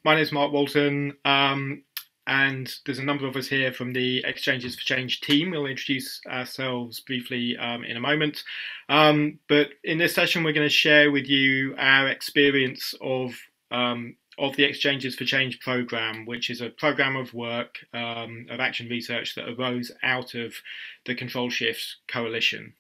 My name is Mark Walton, and there's a number of us here from the Exchanges for Change team. We'll introduce ourselves briefly in a moment. But in this session, we're going to share with you our experience of the Exchanges for Change programme, which is a programme of work, of action research that arose out of the CTRL-Shift coalition.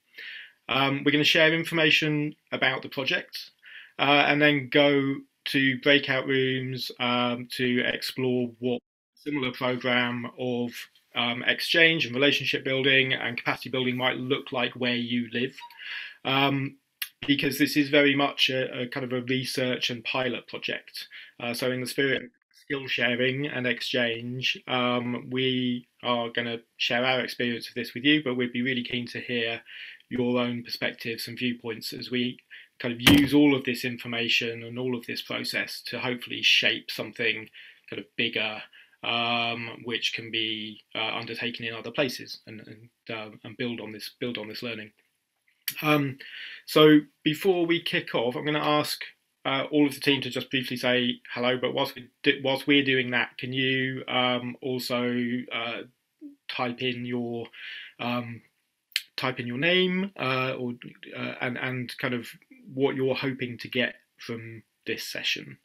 We're going to share information about the project and then go to breakout rooms to explore what a similar programme of exchange and relationship building and capacity building might look like where you live. Because this is very much a kind of a research and pilot project. So in the spirit of skill sharing and exchange, we are going to share our experience of this with you, but we'd be really keen to hear your own perspectives and viewpoints as we kind of use all of this information and all of this process to hopefully shape something kind of bigger, which can be undertaken in other places and build on this learning. So before we kick off, I'm going to ask all of the team to just briefly say hello. But whilst we're doing that, can you also type in your name and kind of what you're hoping to get from this session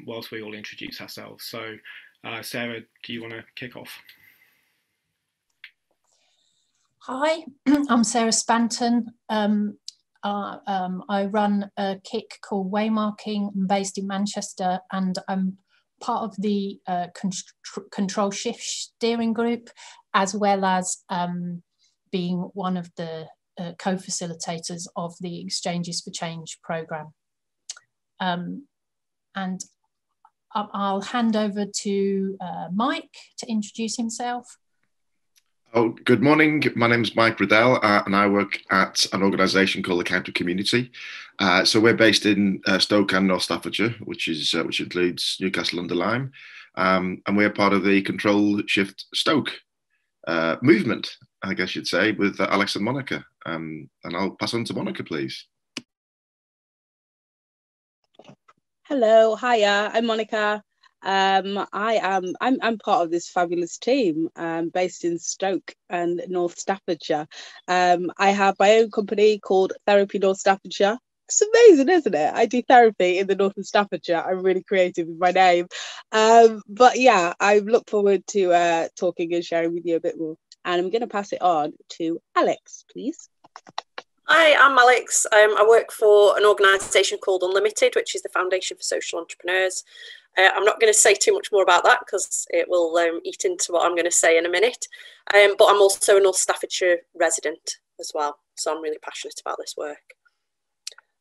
whilst we all introduce ourselves. So Sarah, do you want to kick off? Hi, I'm Sarah Spanton. I run a KIC called Waymarking. I'm based in Manchester, and I'm part of the CTRL-Shift steering group, as well as being one of the co-facilitators of the Exchanges for Change programme. And I'll hand over to Mike to introduce himself. Oh, good morning. My name is Mike Riddell, and I work at an organisation called the County Community. So we're based in Stoke and North Staffordshire, which includes Newcastle under Lyme, and we're part of the CTRL-Shift Stoke movement, I guess you'd say, with Alex and Monica. And I'll pass on to Monica, please. Hello, hiya, I'm Monica. I'm part of this fabulous team based in Stoke and North Staffordshire. I have my own company called Therapy North Staffordshire. It's amazing, isn't it? I do therapy in the north of Staffordshire. I'm really creative with my name. But yeah, I look forward to talking and sharing with you a bit more. And I'm going to pass it on to Alex, please. Hi, I'm Alex. I work for an organisation called Unlimited, which is the Foundation for Social Entrepreneurs. I'm not going to say too much more about that because it will eat into what I'm going to say in a minute. But I'm also a North Staffordshire resident as well, so I'm really passionate about this work.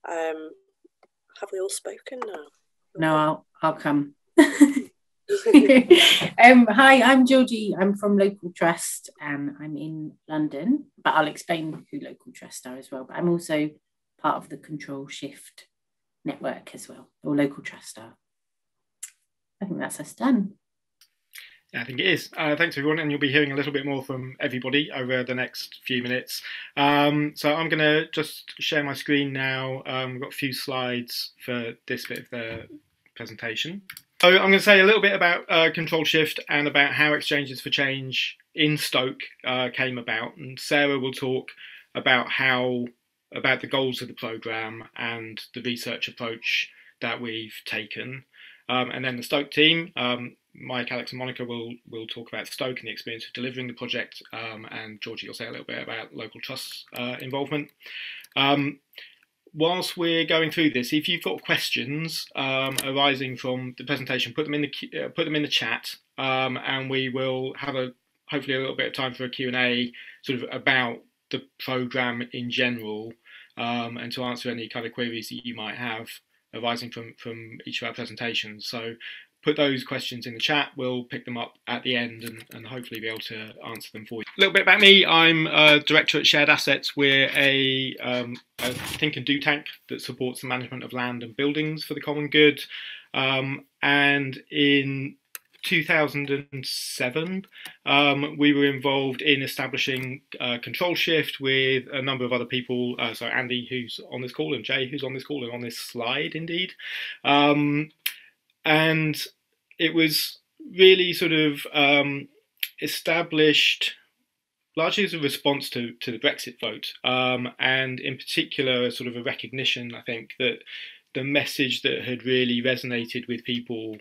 Have we all spoken now? No, I'll come. Hi, I'm Georgie. I'm from Local Trust and I'm in London, but I'll explain who Local Trust are as well. But I'm also part of the CTRL-Shift network as well, or Local Trust are. I think that's us done. Yeah, I think it is. Thanks everyone, and you'll be hearing a little bit more from everybody over the next few minutes. So I'm going to just share my screen now. We've got a few slides for this bit of the presentation. So I'm going to say a little bit about CTRL-Shift and about how Exchanges for Change in Stoke came about, and Sarah will talk about the goals of the programme and the research approach that we've taken. And then the Stoke team, Mike, Alex and Monica will talk about Stoke and the experience of delivering the project, and Georgie will say a little bit about Local Trust's involvement. Whilst we're going through this, if you've got questions arising from the presentation, put them in the chat, and we will have hopefully a little bit of time for a Q&A sort of about the programme in general, and to answer any kind of queries that you might have arising from each of our presentations. So put those questions in the chat, we'll pick them up at the end and hopefully be able to answer them for you. A little bit about me, I'm a director at Shared Assets. We're a think and do tank that supports the management of land and buildings for the common good. And in 2007, we were involved in establishing CTRL-Shift with a number of other people. So Andy, who's on this call, and Jay, who's on this call and on this slide, indeed. And it was really sort of established largely as a response to the Brexit vote, and in particular, sort of a recognition, I think, that the message that had really resonated with people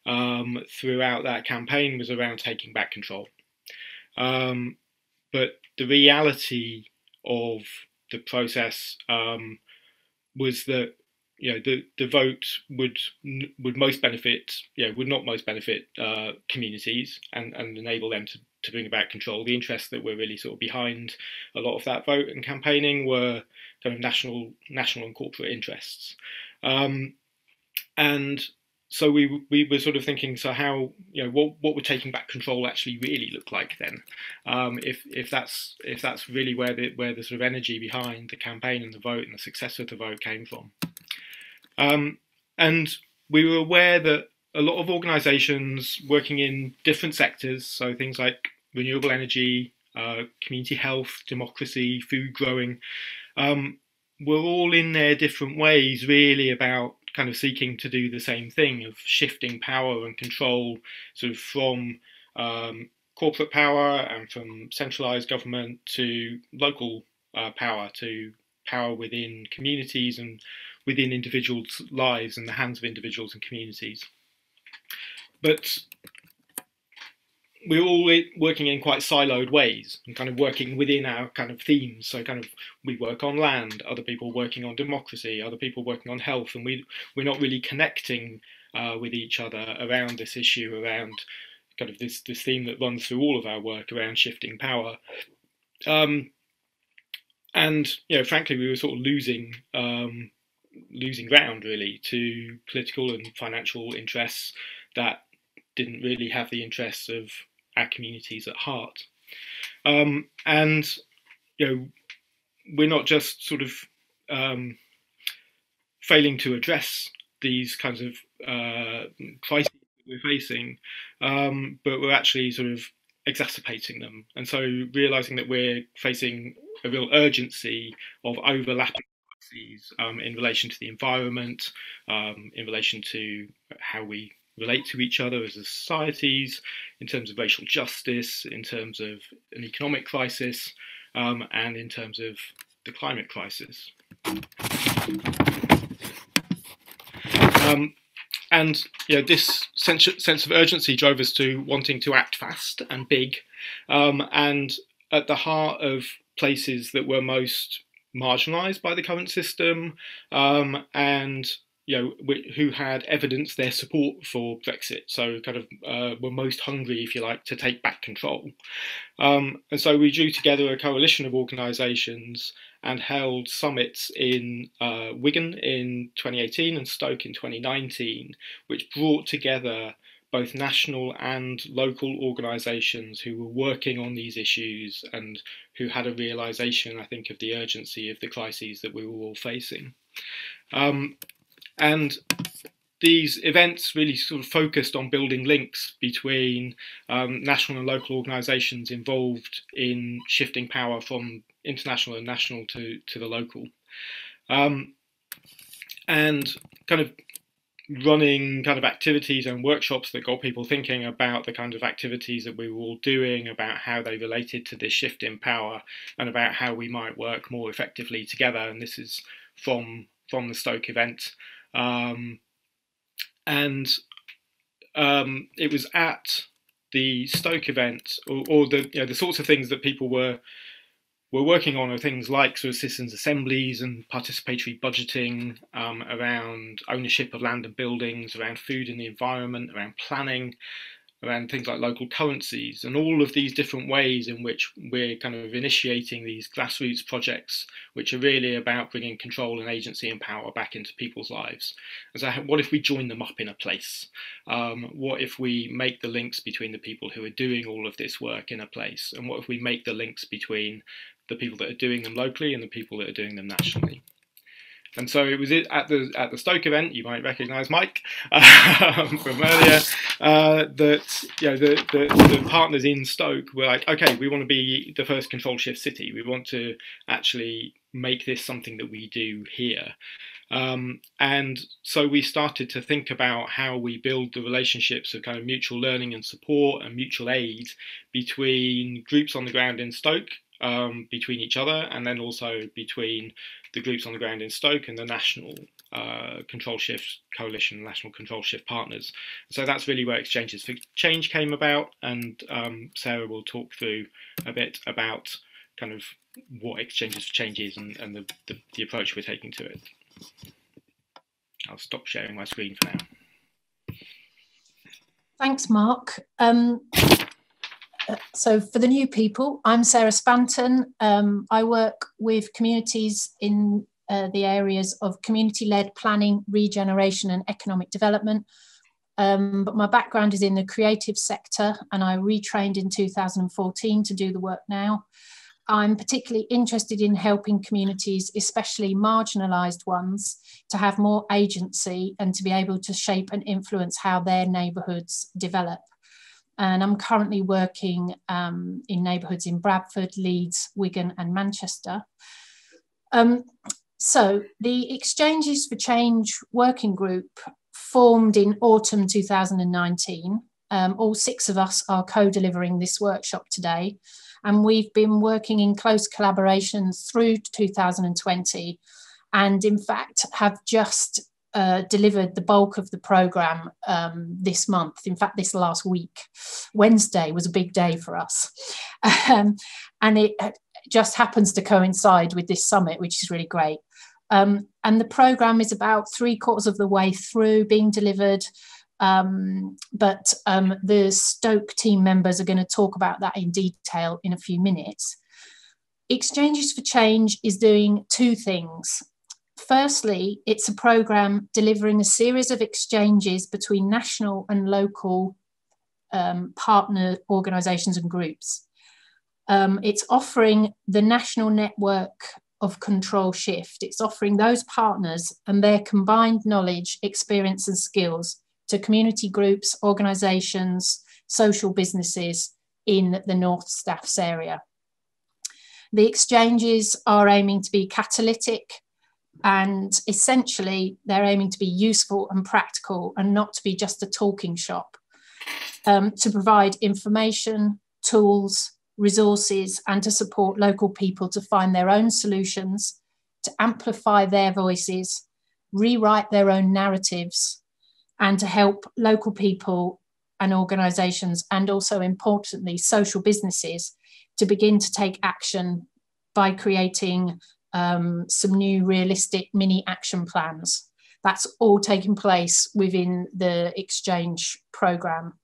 throughout that campaign was around taking back control. But the reality of the process was that the vote would most benefit, would not most benefit communities and enable them to bring about control. The interests that were really sort of behind a lot of that vote and campaigning were kind of national and corporate interests. And so we were sort of thinking, so how, what would taking back control actually really look like then? If that's really where the sort of energy behind the campaign and the vote and the success of the vote came from. And we were aware that a lot of organisations working in different sectors, so things like renewable energy, community health, democracy, food growing, were all in their different ways really about kind of seeking to do the same thing of shifting power and control sort of from corporate power and from centralised government to local power, to power within communities and within individuals' lives, in the hands of individuals and communities. But we're all working in quite siloed ways and kind of working within our kind of themes. So kind of we work on land, other people working on democracy, other people working on health, and we're not really connecting with each other around this issue, around kind of this theme that runs through all of our work around shifting power. And frankly, we were sort of losing ground really to political and financial interests that didn't really have the interests of our communities at heart. And we're not just sort of failing to address these kinds of crises that we're facing, but we're actually sort of exacerbating them. And so realizing that we're facing a real urgency of overlapping in relation to the environment, in relation to how we relate to each other as societies, in terms of racial justice, in terms of an economic crisis, and in terms of the climate crisis. And this sense of urgency drove us to wanting to act fast and big, and at the heart of places that were most marginalised by the current system, and who had evidenced their support for Brexit, so kind of were most hungry, if you like, to take back control. And so we drew together a coalition of organisations and held summits in Wigan in 2018 and Stoke in 2019, which brought together both national and local organisations who were working on these issues and who had a realisation, I think, of the urgency of the crises that we were all facing. And these events really sort of focused on building links between national and local organisations involved in shifting power from international and national to the local. And kind of running kind of activities and workshops that got people thinking about the kind of activities that we were all doing, about how they related to this shift in power and about how we might work more effectively together. And this is from the Stoke event. It was at the Stoke event, or the sorts of things that people were working on are things like sort of citizens' assemblies and participatory budgeting, around ownership of land and buildings, around food and the environment, around planning, around things like local currencies, and all of these different ways in which we're kind of initiating these grassroots projects, which are really about bringing control and agency and power back into people's lives. And so what if we join them up in a place? What if we make the links between the people who are doing all of this work in a place? And what if we make the links between the people that are doing them locally and the people that are doing them nationally? And so it was at the Stoke event, you might recognise Mike from earlier, that the partners in Stoke were like, okay, we want to be the first control shift city. We want to actually make this something that we do here. And so we started to think about how we build the relationships of kind of mutual learning and support and mutual aid between groups on the ground in Stoke, between each other, and then also between the groups on the ground in Stoke and the national Control Shift Coalition, national Control Shift partners. So that's really where Exchanges for Change came about, and Sarah will talk through a bit about kind of what Exchanges for Change is and the approach we're taking to it. I'll stop sharing my screen for now. Thanks, Mark. So for the new people, I'm Sarah Spanton. I work with communities in the areas of community-led planning, regeneration and economic development. But my background is in the creative sector, and I retrained in 2014 to do the work now. I'm particularly interested in helping communities, especially marginalised ones, to have more agency and to be able to shape and influence how their neighbourhoods develop. And I'm currently working in neighbourhoods in Bradford, Leeds, Wigan and Manchester. So the Exchanges for Change working group formed in autumn 2019. All 6 of us are co-delivering this workshop today. And we've been working in close collaboration through 2020, and in fact have just delivered the bulk of the programme this month. In fact, this last week. Wednesday was a big day for us. And it just happens to coincide with this summit, which is really great. And the programme is about 3/4 of the way through being delivered. But the Stoke team members are going to talk about that in detail in a few minutes. Exchanges for Change is doing 2 things. Firstly, it's a programme delivering a series of exchanges between national and local partner organisations and groups. It's offering the national network of Control Shift. It's offering those partners and their combined knowledge, experience and skills to community groups, organisations, social businesses in the North Staffs area. The exchanges are aiming to be catalytic, and essentially they're aiming to be useful and practical and not to be just a talking shop, to provide information, tools, resources, and to support local people to find their own solutions, to amplify their voices, rewrite their own narratives, and to help local people and organisations, and also importantly social businesses, to begin to take action by creating some new realistic mini action plans. That's all taking place within the exchange programme.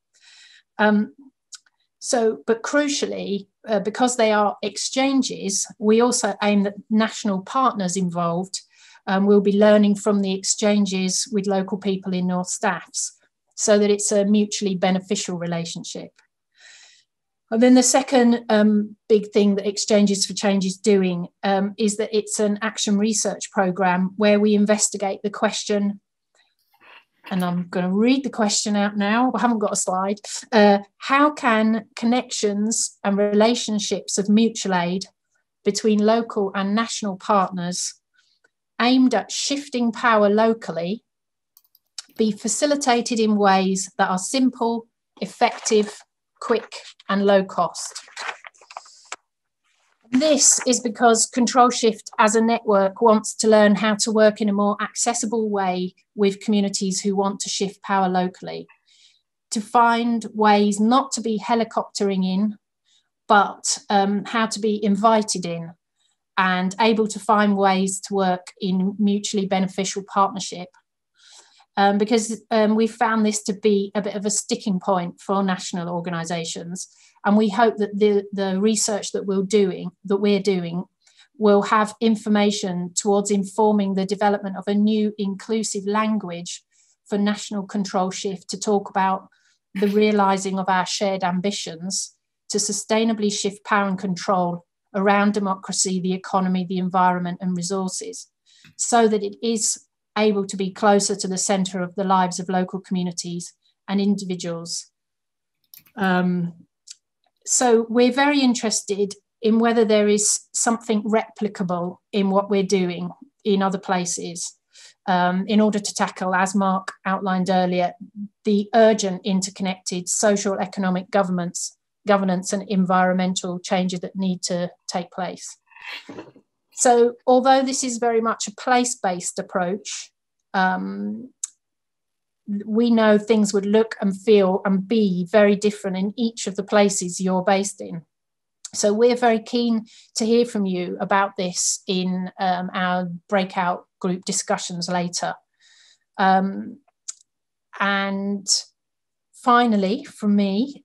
But crucially, because they are exchanges, we also aim that national partners involved will be learning from the exchanges with local people in North Staffs, so that it's a mutually beneficial relationship. And then the second big thing that Exchanges for Change is doing is that it's an action research programme where we investigate the question, and I'm going to read the question out now, I haven't got a slide. How can connections and relationships of mutual aid between local and national partners aimed at shifting power locally be facilitated in ways that are simple, effective, quick and low cost? This is because Control Shift as a network wants to learn how to work in a more accessible way with communities who want to shift power locally, to find ways not to be helicoptering in, but how to be invited in and able to find ways to work in mutually beneficial partnership. Because we found this to be a bit of a sticking point for national organisations, and we hope that the research that we're doing will have information towards informing the development of a new inclusive language for national Control Shift to talk about the realising of our shared ambitions to sustainably shift power and control around democracy, the economy, the environment and resources, so that it is able to be closer to the centre of the lives of local communities and individuals. So we're very interested in whether there is something replicable in what we're doing in other places. in order to tackle, as Mark outlined earlier, the urgent interconnected social, economic governance and environmental changes that need to take place. So although this is very much a place-based approach, we know things would look and feel and be very different in each of the places you're based in. So we're very keen to hear from you about this in our breakout group discussions later. And finally, from me,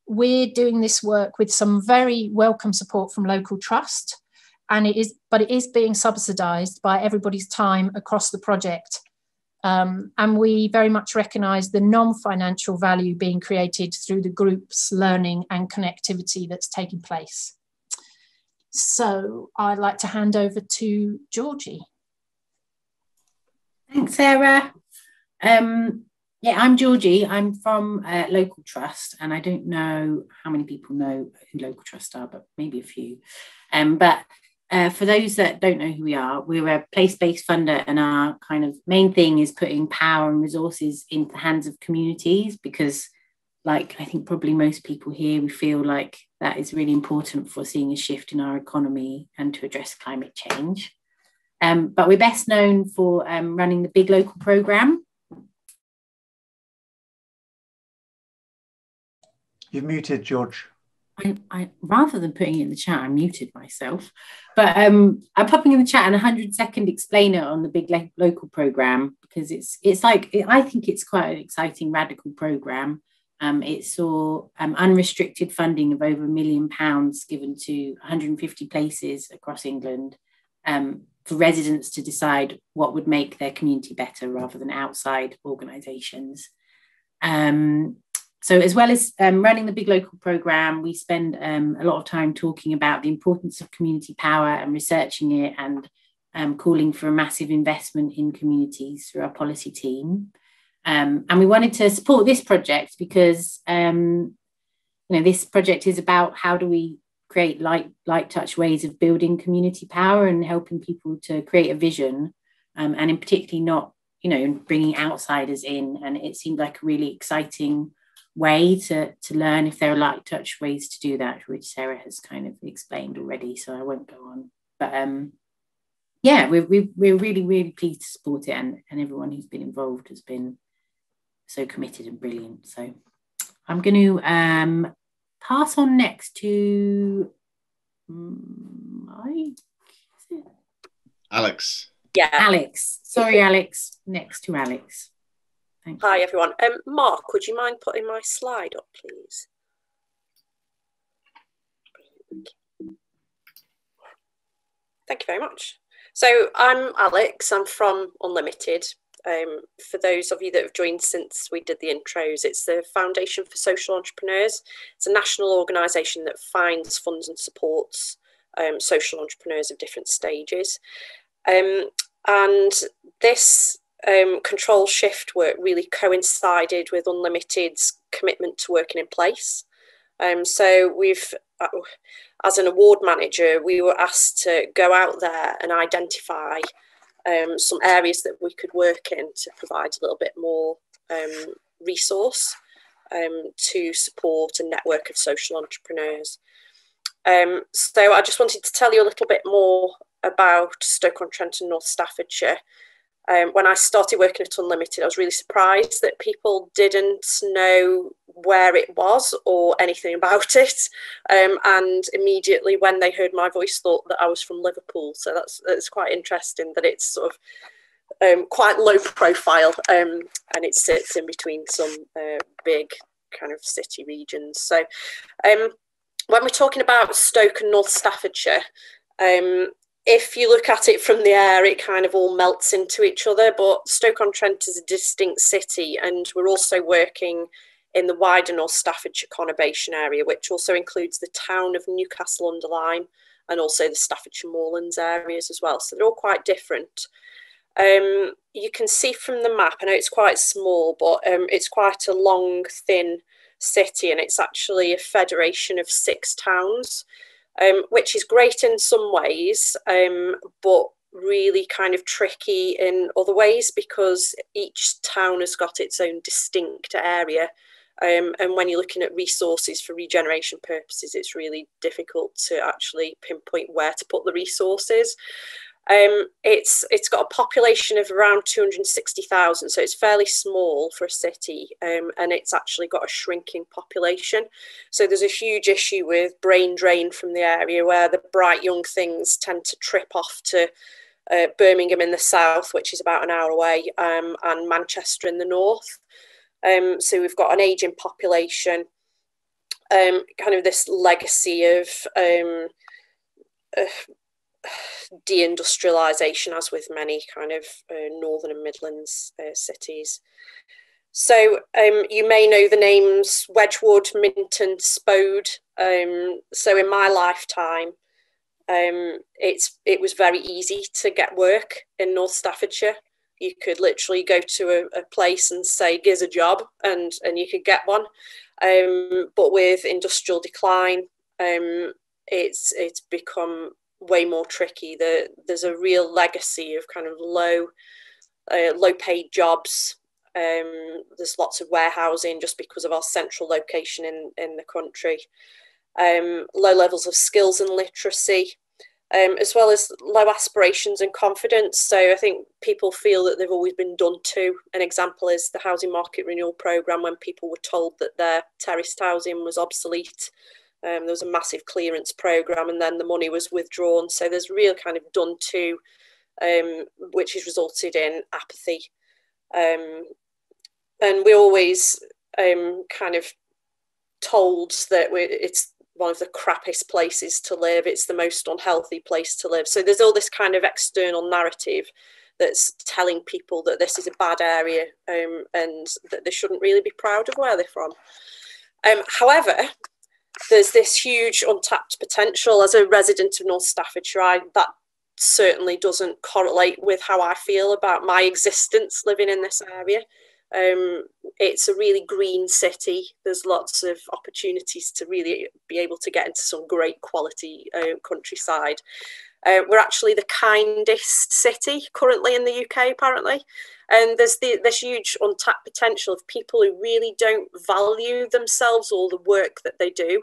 we're doing this work with some very welcome support from local trust, and it is being subsidised by everybody's time across the project. And we very much recognise the non-financial value being created through the group's learning and connectivity that's taking place. So I'd like to hand over to Georgie. Thanks, Sarah. Yeah, I'm Georgie. I'm from Local Trust, and I don't know how many people know who Local Trust are, but maybe a few. For those that don't know who we are, we're a place-based funder, and our kind of main thing is putting power and resources into the hands of communities, because, like I think probably most people here, we feel like that is really important for seeing a shift in our economy and to address climate change. But we're best known for running the Big Local programme. You've muted, George. I rather than putting it in the chat, I muted myself. But I'm popping in the chat an 100-second explainer on the Big Local programme, because I think it's quite an exciting, radical programme. It saw unrestricted funding of over £1 million given to 150 places across England for residents to decide what would make their community better rather than outside organisations. So as well as running the Big Local programme, we spend a lot of time talking about the importance of community power and researching it, and calling for a massive investment in communities through our policy team. And we wanted to support this project because this project is about how do we create light touch ways of building community power and helping people to create a vision, and in particularly not bringing outsiders in. And it seemed like a really exciting way to learn if there are light touch ways to do that, which Sarah has kind of explained already, so I won't go on. But yeah, we're really, really pleased to support it, and everyone who's been involved has been so committed and brilliant. So I'm going to pass on next to Mike. Alex. Yeah. Alex. Sorry, Alex. Next to Alex. Thank you. Hi, everyone. Mark, would you mind putting my slide up, please? Thank you very much. So I'm Alex. I'm from Unlimited. For those of you that have joined since we did the intros, it's the Foundation for Social Entrepreneurs. It's a national organisation that finds, funds and supports social entrepreneurs of different stages. And this control shift work really coincided with Unlimited's commitment to working in place. So we've, as an award manager, we were asked to go out there and identify some areas that we could work in to provide a little bit more resource to support a network of social entrepreneurs. So I just wanted to tell you a little bit more about Stoke-on-Trent and North Staffordshire. When I started working at Unlimited, I was really surprised that people didn't know where it was or anything about it. And immediately when they heard my voice, thought that I was from Liverpool. So that's quite interesting that it's sort of quite low profile, and it sits in between some big kind of city regions. So when we're talking about Stoke and North Staffordshire, if you look at it from the air, it kind of all melts into each other, but Stoke-on-Trent is a distinct city, and we're also working in the wider North Staffordshire conurbation area, which also includes the town of Newcastle-under-Lyme and also the Staffordshire Moorlands areas as well. So they're all quite different. You can see from the map, I know it's quite small, but it's quite a long, thin city, and it's actually a federation of 6 towns. Which is great in some ways, but really kind of tricky in other ways, because each town has got its own distinct area. And when you're looking at resources for regeneration purposes, it's really difficult to actually pinpoint where to put the resources. It's got a population of around 260,000, so it's fairly small for a city, and it's actually got a shrinking population. So there's a huge issue with brain drain from the area, where the bright young things tend to trip off to Birmingham in the south, which is about an hour away, and Manchester in the north. So we've got an ageing population, kind of this legacy of deindustrialisation, as with many kind of northern and Midlands cities. So you may know the names Wedgwood, Minton, Spode. So in my lifetime, it was very easy to get work in North Staffordshire. You could literally go to a place and say, "Here's a job," and you could get one. But with industrial decline, it's become way more tricky. There's a real legacy of kind of low paid jobs. There's lots of warehousing just because of our central location in the country. Low levels of skills and literacy, as well as low aspirations and confidence. So I think people feel that they've always been done to. An example is the housing market renewal programme, when people were told that their terraced housing was obsolete. There was a massive clearance programme, and then the money was withdrawn. So there's real kind of done to, which has resulted in apathy. And we're always kind of told that it's one of the crappiest places to live. It's the most unhealthy place to live. So there's all this kind of external narrative that's telling people that this is a bad area, and that they shouldn't really be proud of where they're from. However, there's this huge untapped potential. As a resident of North Staffordshire, that certainly doesn't correlate with how I feel about my existence living in this area. It's a really green city. There's lots of opportunities to really be able to get into some great quality countryside. We're actually the kindest city currently in the UK, apparently. And there's this huge untapped potential of people who really don't value themselves or the work that they do.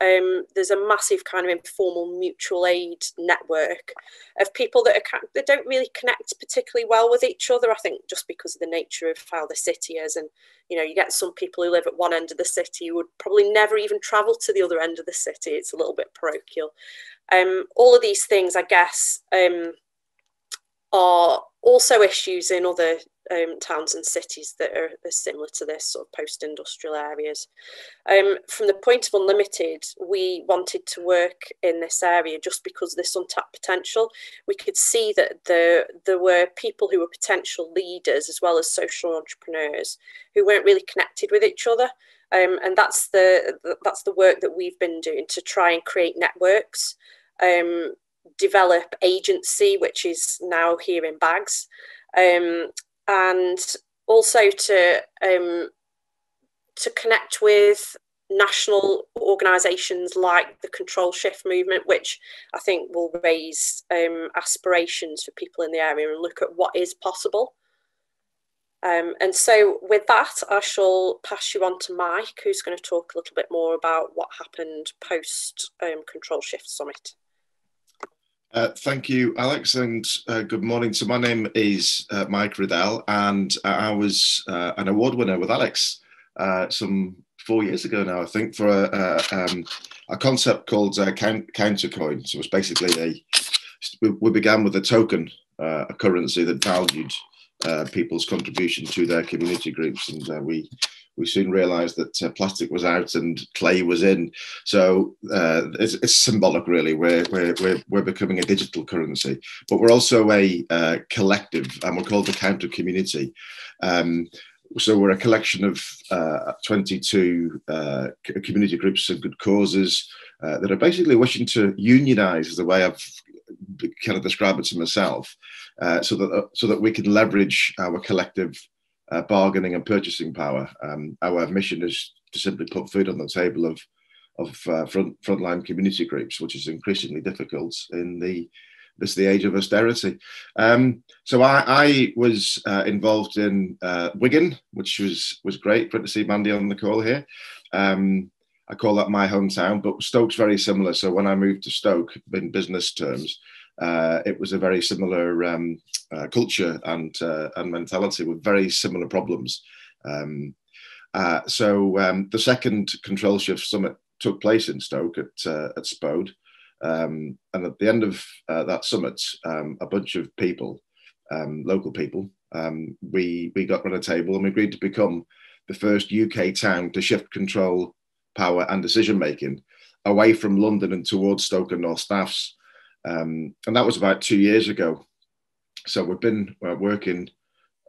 There's a massive kind of informal mutual aid network of people that don't really connect particularly well with each other, I think, just because of the nature of how the city is. And, you know, you get some people who live at one end of the city who would probably never even travel to the other end of the city. It's a little bit parochial. All of these things, I guess, are also issues in other towns and cities that are similar to this, sort of post-industrial areas. From the point of Unlimited, we wanted to work in this area just because of this untapped potential. We could see that there were people who were potential leaders as well as social entrepreneurs who weren't really connected with each other. And that's the work that we've been doing to try and create networks, develop agency, which is now here in Bags, and also to connect with national organisations like the CTRLshift movement, which I think will raise aspirations for people in the area and look at what is possible. And so with that, I shall pass you on to Mike, who's going to talk a little bit more about what happened post CTRLshift Summit. Thank you, Alex, and good morning. So my name is Mike Riddell, and I was an award winner with Alex some 4 years ago now, I think, for a concept called countercoin. So it's basically we began with a token, a currency that valued people's contribution to their community groups, and we soon realised that plastic was out and clay was in. So it's symbolic, really. We're becoming a digital currency, but we're also a collective, and we're called the Counter Community. So we're a collection of 22 community groups and good causes that are basically wishing to unionise, is the way I've kind of described it to myself, so that we can leverage our collective bargaining and purchasing power. Our mission is to simply put food on the table of frontline community groups, which is increasingly difficult in the this is the age of austerity. So I was involved in Wigan, which was great. Great to see Mandy on the call here. I call that my hometown, but Stoke's very similar. So when I moved to Stoke, in business terms, it was a very similar culture and mentality with very similar problems. So the second Control Shift Summit took place in Stoke at Spode. And at the end of that summit, a bunch of people, local people, we got around a table and we agreed to become the first UK town to shift control, power and decision making away from London and towards Stoke and North Staffs. And that was about 2 years ago. So we've been working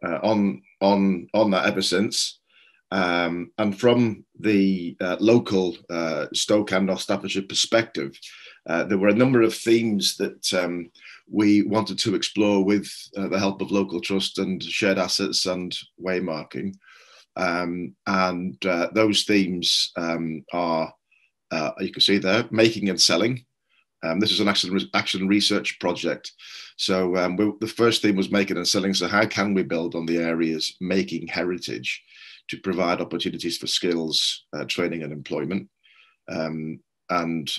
on that ever since. And from the local Stoke and North Staffordshire perspective, there were a number of themes that we wanted to explore with the help of local trust and shared assets and waymarking. And those themes are, you can see there, making and selling. This is an action research project. So the first theme was making and selling. So how can we build on the areas making heritage to provide opportunities for skills, training and employment? And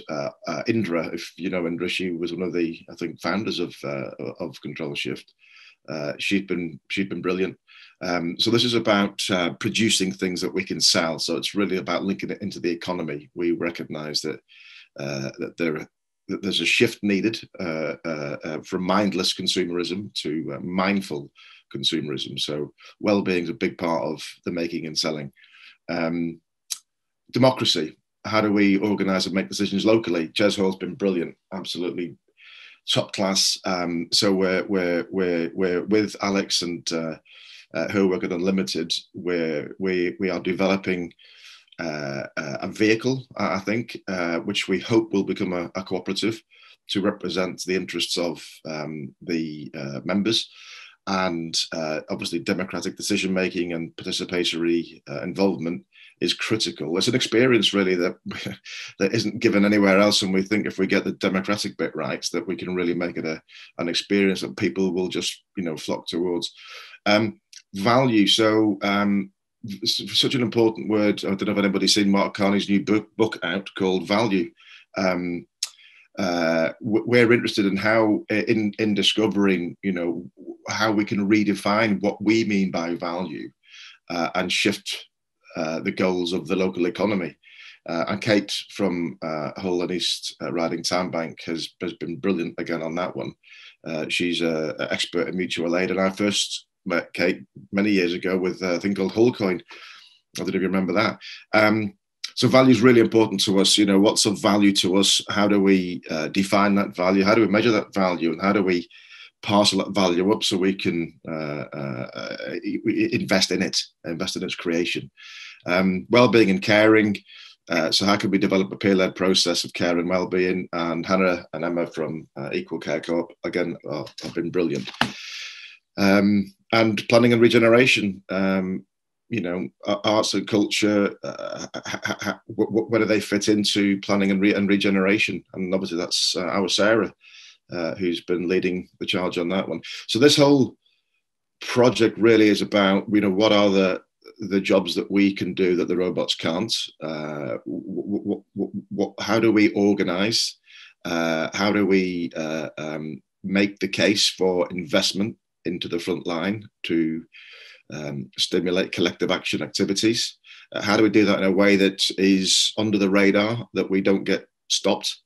Indra, if you know Indra, she was one of the, I think, founders of Control Shift. She's been brilliant. So this is about producing things that we can sell. So it's really about linking it into the economy. We recognise that that there's a shift needed from mindless consumerism to mindful consumerism. So well-being is a big part of the making and selling. Democracy. How do we organise and make decisions locally? Ches Hall's been brilliant, absolutely top class. So we're with Alex and her work at Unlimited, where we are developing a vehicle, I think, which we hope will become a cooperative to represent the interests of the members, and obviously democratic decision making and participatory involvement is critical. It's an experience really that isn't given anywhere else, and we think if we get the democratic bit right, that we can really make it an experience that people will just flock towards. Value. So such an important word. I don't know if anybody's seen Mark Carney's new book out called Value. We're interested in how in discovering how we can redefine what we mean by value and shift the goals of the local economy. And Kate from Hull and East Riding Town Bank has been brilliant again on that one. She's an expert in mutual aid, and I first met Kate many years ago with a thing called Hullcoin. I don't know if you remember that. So value is really important to us. What's of value to us? How do we define that value? How do we measure that value? And how do we parcel that value up so we can invest in its creation? Well-being and caring. So how can we develop a peer-led process of care and well-being? And Hannah and Emma from Equal Care Co-op, again, have been brilliant. And planning and regeneration. Arts and culture, where do they fit into planning and regeneration? And obviously that's our Sarah, who's been leading the charge on that one. So this whole project really is about, what are the jobs that we can do that the robots can't? How do we organize? How do we make the case for investment into the front line to stimulate collective action activities? How do we do that in a way that is under the radar, that we don't get stopped?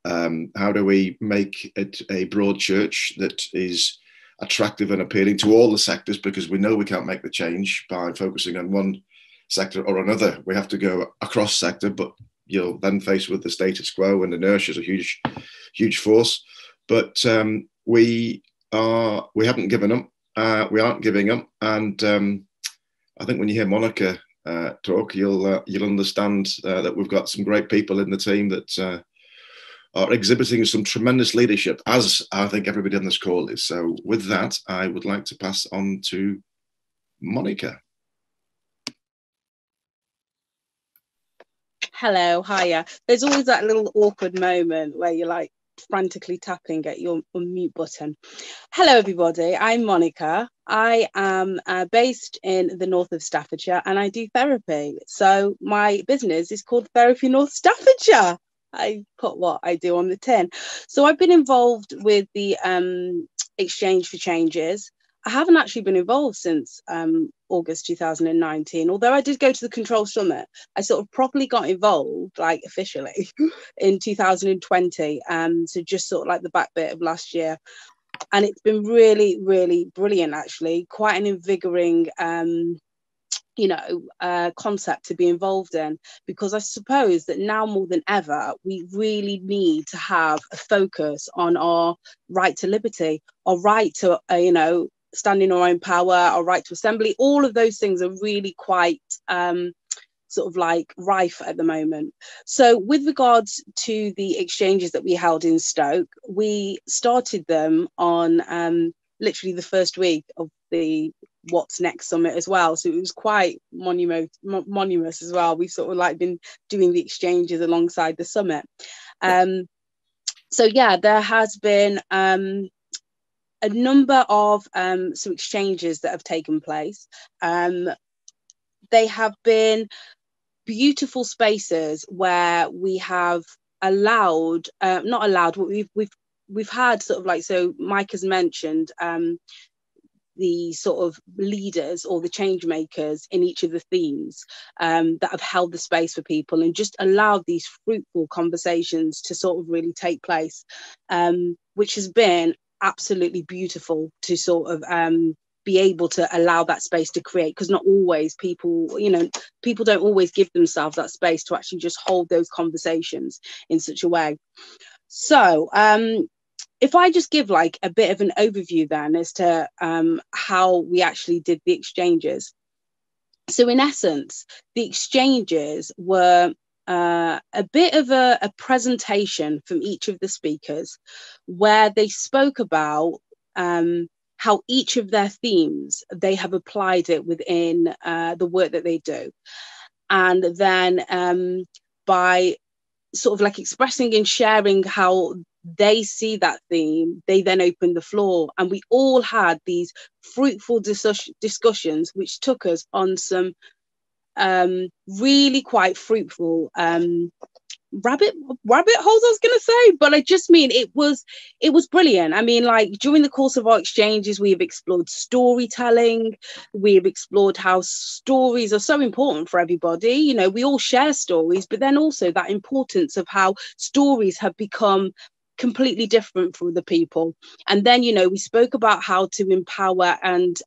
How do we make it a broad church that is attractive and appealing to all the sectors? Because we know we can't make the change by focusing on one sector or another. We have to go across sector, but you'll then face with the status quo, and inertia is a huge force. But we haven't given up. We aren't giving up, and I think when you hear Monica talk, you'll understand that we've got some great people in the team that are exhibiting some tremendous leadership, as I think everybody on this call is. So with that, I would like to pass on to Monica. Hello, hiya. There's always that little awkward moment where you're like, frantically tapping at your unmute button. Hello, everybody. I'm Monica. I am based in the north of Staffordshire, and I do therapy. So my business is called Therapy North Staffordshire. I put what I do on the tin. So I've been involved with the Exchange for Changes. I haven't actually been involved since August 2019, although I did go to the Control Summit. I sort of properly got involved, like officially, in 2020. So just sort of like the back bit of last year. And it's been really, really brilliant, actually. Quite an invigorating, concept to be involved in, because I suppose that now more than ever, we really need to have a focus on our right to liberty, our right to, stand in our own power, our right to assembly. All of those things are really quite sort of like rife at the moment. So with regards to the exchanges that we held in Stoke, we started them on literally the first week of the What's Next Summit as well. So it was quite monumentous as well. We've sort of like been doing the exchanges alongside the summit. So yeah, there has been a number of some exchanges that have taken place. They have been beautiful spaces where we have allowed, not allowed, but we've had sort of like, so Mike has mentioned the sort of leaders or the change makers in each of the themes that have held the space for people and just allowed these fruitful conversations to sort of really take place, which has been absolutely beautiful to sort of be able to allow that space to create, because not always people don't always give themselves that space to actually just hold those conversations in such a way. So if I just give like a bit of an overview then as to how we actually did the exchanges. So in essence, the exchanges were a bit of a presentation from each of the speakers where they spoke about how each of their themes, they have applied it within the work that they do. And then by sort of like expressing and sharing how they see that theme, they then opened the floor, and we all had these fruitful discussions which took us on some really quite fruitful rabbit holes, I was gonna say, but I just mean it was brilliant. I mean, like during the course of our exchanges, we have explored storytelling, we have explored how stories are so important for everybody. We all share stories, but then also that importance of how stories have become completely different for the people. And then we spoke about how to empower and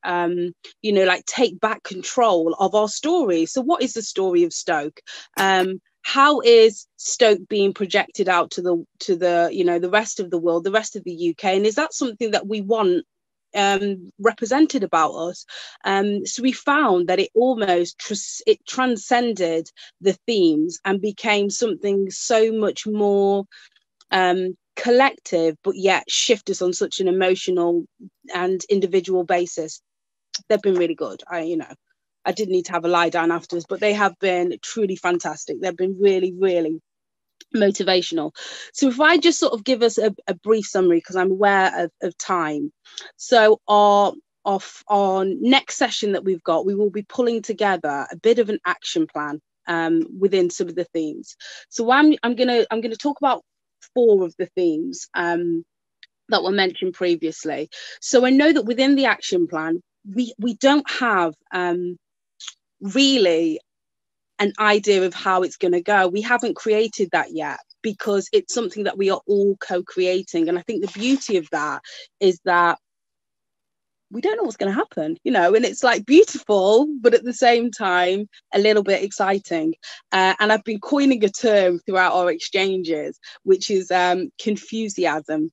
like take back control of our stories. So what is the story of Stoke? How is Stoke being projected out to the rest of the world, the rest of the UK, and is that something that we want represented about us? So we found that it almost it transcended the themes and became something so much more collective, but yet shift us on such an emotional and individual basis. They've been really good. I did need to have a lie down afterwards, but they have been truly fantastic. They've been really, really motivational. So if I just sort of give us a brief summary, because I'm aware of time. So our next session that we've got, we will be pulling together a bit of an action plan within some of the themes. So I'm gonna talk about 4 of the themes that were mentioned previously. So I know that within the action plan, we don't have really an idea of how it's going to go. We haven't created that yet, because it's something that we are all co-creating. And I think the beauty of that is that we don't know what's going to happen, and it's like beautiful, but at the same time, a little bit exciting. And I've been coining a term throughout our exchanges, which is confusiasm.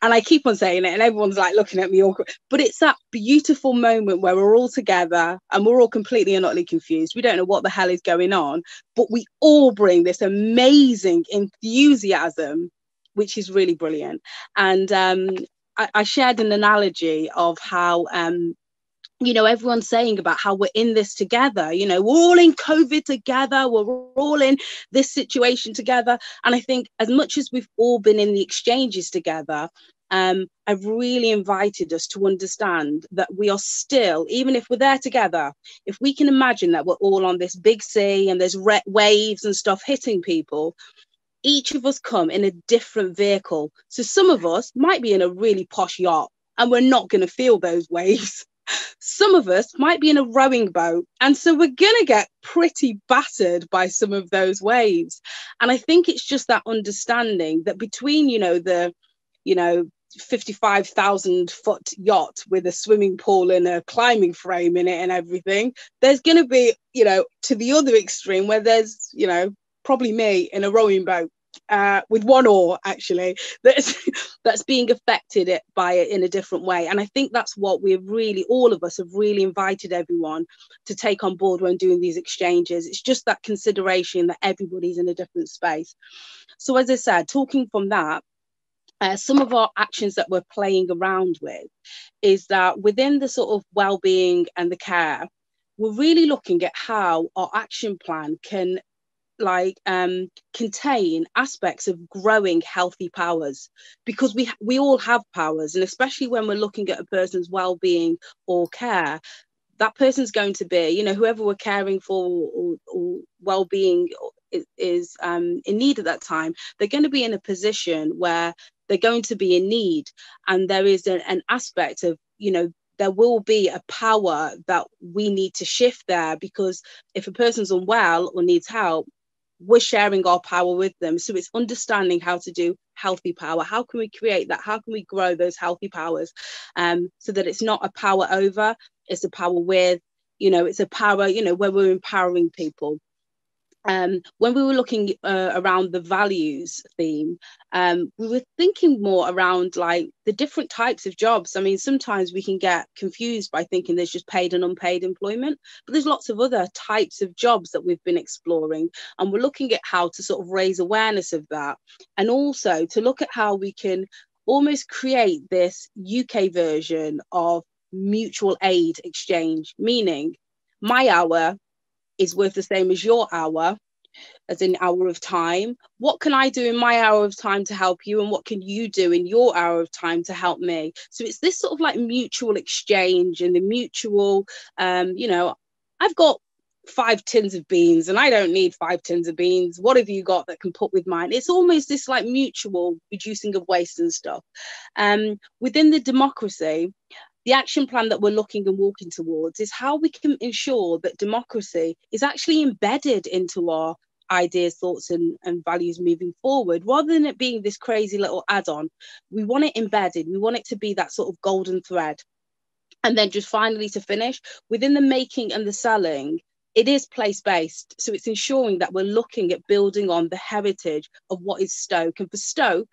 And I keep on saying it, and everyone's like looking at me awkward. But it's that beautiful moment where we're all together and we're all completely and utterly confused. We don't know what the hell is going on, but we all bring this amazing enthusiasm, which is really brilliant. And I shared an analogy of how everyone's saying about how we're in this together, we're all in COVID together, we're all in this situation together. And I think as much as we've all been in the exchanges together, I've really invited us to understand that we are still, even if we're there together, if we can imagine that we're all on this big sea and there's waves and stuff hitting people, each of us come in a different vehicle. So some of us might be in a really posh yacht and we're not going to feel those waves. Some of us might be in a rowing boat, and so we're going to get pretty battered by some of those waves. And I think it's just that understanding that between, the 55,000 foot yacht with a swimming pool and a climbing frame in it and everything, there's going to be, to the other extreme where there's, probably me in a rowing boat with one oar, actually, that's being affected by it in a different way. And I think that's what all of us have really invited everyone to take on board when doing these exchanges. It's just that consideration that everybody's in a different space. So as I said, talking from that, some of our actions that we're playing around with is that within the sort of well-being and the care, we're really looking at how our action plan can contain aspects of growing healthy powers, because we all have powers, and especially when we're looking at a person's well-being or care, that person's going to be, whoever we're caring for or well-being is in need at that time, they're going to be in a position where they're going to be in need, and there is an aspect of, there will be a power that we need to shift there, because if a person's unwell or needs help, we're sharing our power with them. So it's understanding how to do healthy power. How can we create that? How can we grow those healthy powers so that it's not a power over, it's a power with, it's a power, where we're empowering people. When we were looking around the values theme, we were thinking more around the different types of jobs. I mean, sometimes we can get confused by thinking there's just paid and unpaid employment, but there's lots of other types of jobs that we've been exploring, and we're looking at how to sort of raise awareness of that, and also to look at how we can almost create this UK version of mutual aid exchange, meaning my hour is worth the same as your hour, as in hour of time. What can I do in my hour of time to help you, and what can you do in your hour of time to help me? So it's this sort of mutual exchange, and the mutual, I've got 5 tins of beans and I don't need 5 tins of beans. What have you got that can put with mine? It's almost this mutual reducing of waste and stuff. Within the democracy, the action plan that we're looking and walking towards is how we can ensure that democracy is actually embedded into our ideas, thoughts and values moving forward, rather than it being this crazy little add-on. We want it embedded. We want it to be that sort of golden thread. And then just finally to finish, within the making and the selling, it is place-based. So it's ensuring that we're looking at building on the heritage of what is Stoke. And for Stoke,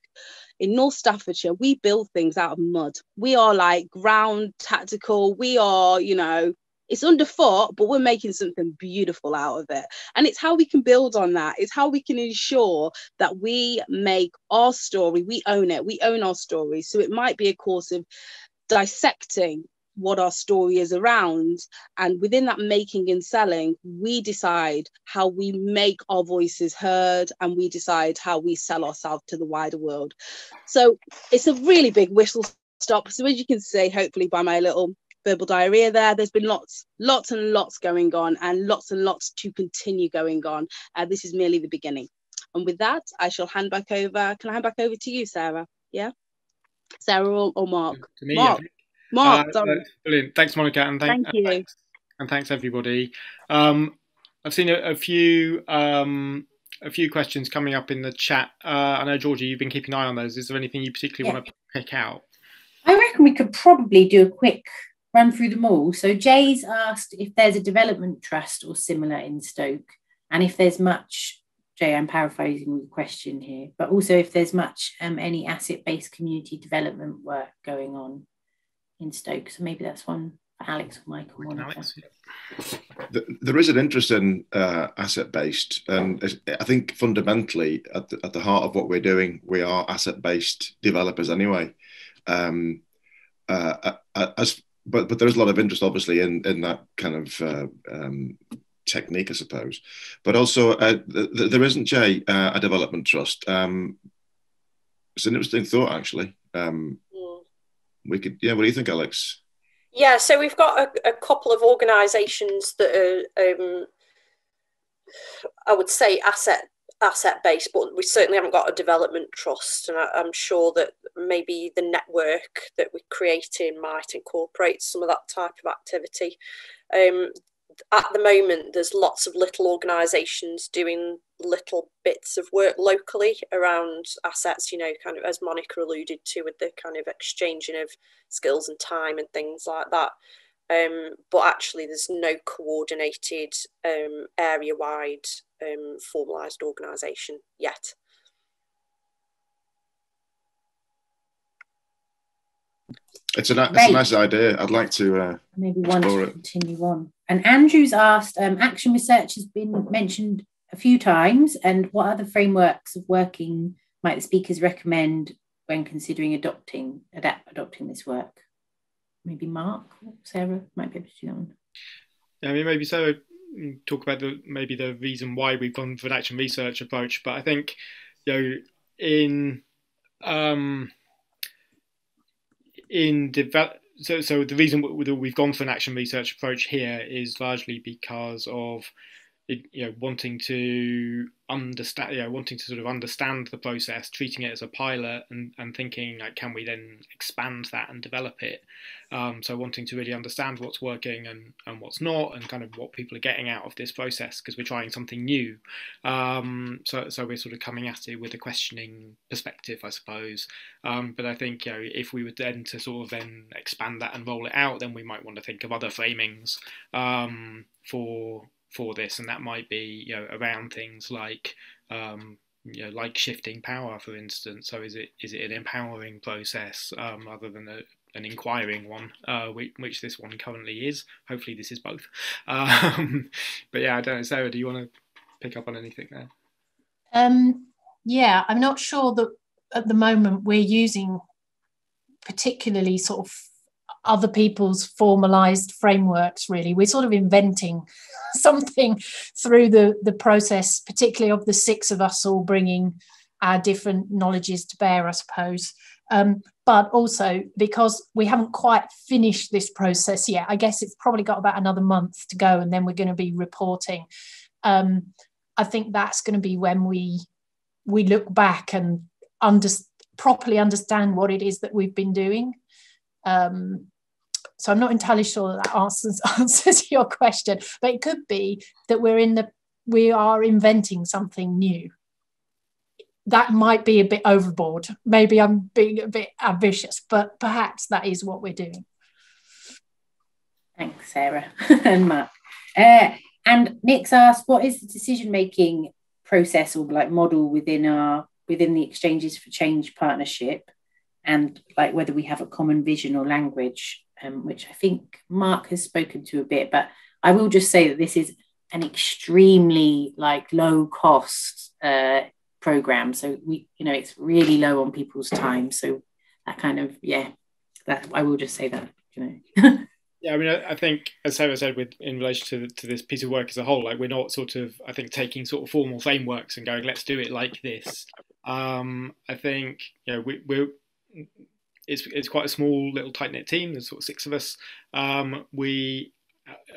in North Staffordshire, we build things out of mud. We are ground tactical. We are, it's underfoot, but we're making something beautiful out of it. And it's how we can build on that. It's how we can ensure that we make our story, we own it, we own our story. So it might be a course of dissecting what our story is around, and within that making and selling, we decide how we make our voices heard, and we decide how we sell ourselves to the wider world. So it's a really big whistle stop. So as you can see, hopefully by my little verbal diarrhea there's been lots and lots going on, and lots to continue going on. This is merely the beginning. And with that, I shall hand back over. Can I hand back over to you, Sarah? Yeah, Sarah or Mark? To me, Mark. Mark, sorry. Brilliant. Thanks, Monica, and thank you. Thanks everybody. I've seen a few questions coming up in the chat. I know, Georgie, you've been keeping an eye on those. Is there anything you particularly want to pick out? I reckon we could probably do a quick run through them all. So Jay's asked if there's a development trust or similar in Stoke, and if there's much. Jay, I'm paraphrasing the question here, but also if there's much any asset-based community development work going on in Stoke. So maybe that's one for Alex or Michael. Alex, yeah. There is an interest in asset-based, and I think fundamentally at the heart of what we're doing, we are asset-based developers anyway. As but there is a lot of interest, obviously, in that kind of technique, I suppose. But also, there isn't, Jay, a development trust. It's an interesting thought, actually. We could, yeah. What do you think, Alex? Yeah, so we've got a couple of organisations that are, I would say, asset based, but we certainly haven't got a development trust. And I'm sure that maybe the network that we're creating might incorporate some of that type of activity. At the moment, there's lots of little organisations doing little bits of work locally around assets, you know, kind of as Monica alluded to, with the kind of exchanging of skills and time and things like that. But actually, there's no coordinated area-wide formalised organisation yet. It's a nice idea. I'd like to maybe want to continue on. And Andrew's asked, action research has been mentioned a few times, and what other frameworks of working might the speakers recommend when considering adopting this work? Maybe Mark or Sarah might be able to do that one. Yeah, I mean, maybe Sarah talk about the reason why we've gone for an action research approach. But I think, you know, so the reason we've gone for an action research approach here is largely because of, you know, wanting to sort of understand the process, treating it as a pilot, and thinking, like, can we then expand that and develop it? So wanting to really understand what's working and what's not, and kind of what people are getting out of this process, because we're trying something new. So we're sort of coming at it with a questioning perspective, I suppose. But I think, you know, if we were then to sort of then expand that and roll it out, then we might want to think of other framings for this, and that might be, you know, around things like, you know, like shifting power, for instance. So is it an empowering process rather than an inquiring one, which this one currently is. Hopefully this is both. But yeah, I don't know, Sarah, do you want to pick up on anything there? Yeah, I'm not sure that at the moment we're using particularly sort of other people's formalized frameworks, really. We're sort of inventing something through the process, particularly of the six of us all bringing our different knowledges to bear, I suppose. But also because we haven't quite finished this process yet. I guess it's probably got about another month to go, and then we're going to be reporting. I think that's going to be when we look back and properly understand what it is that we've been doing. So I'm not entirely sure that answers your question, but it could be that we are inventing something new. That might be a bit overboard. Maybe I'm being a bit ambitious, but perhaps that is what we're doing. Thanks, Sarah and Mark. And Nick's asked, what is the decision-making process or like model within the Exchanges for Change partnership, and like whether we have a common vision or language, which I think Mark has spoken to a bit, but I will just say that this is an extremely like low cost program. So it's really low on people's time. So that kind of, that I will just say that, Yeah, I mean, I think, as Sarah said, in relation to this piece of work as a whole, like, we're not sort of, I think, taking sort of formal frameworks and going, let's do it like this. I think, it's quite a small little tight-knit team. There's sort of six of us. We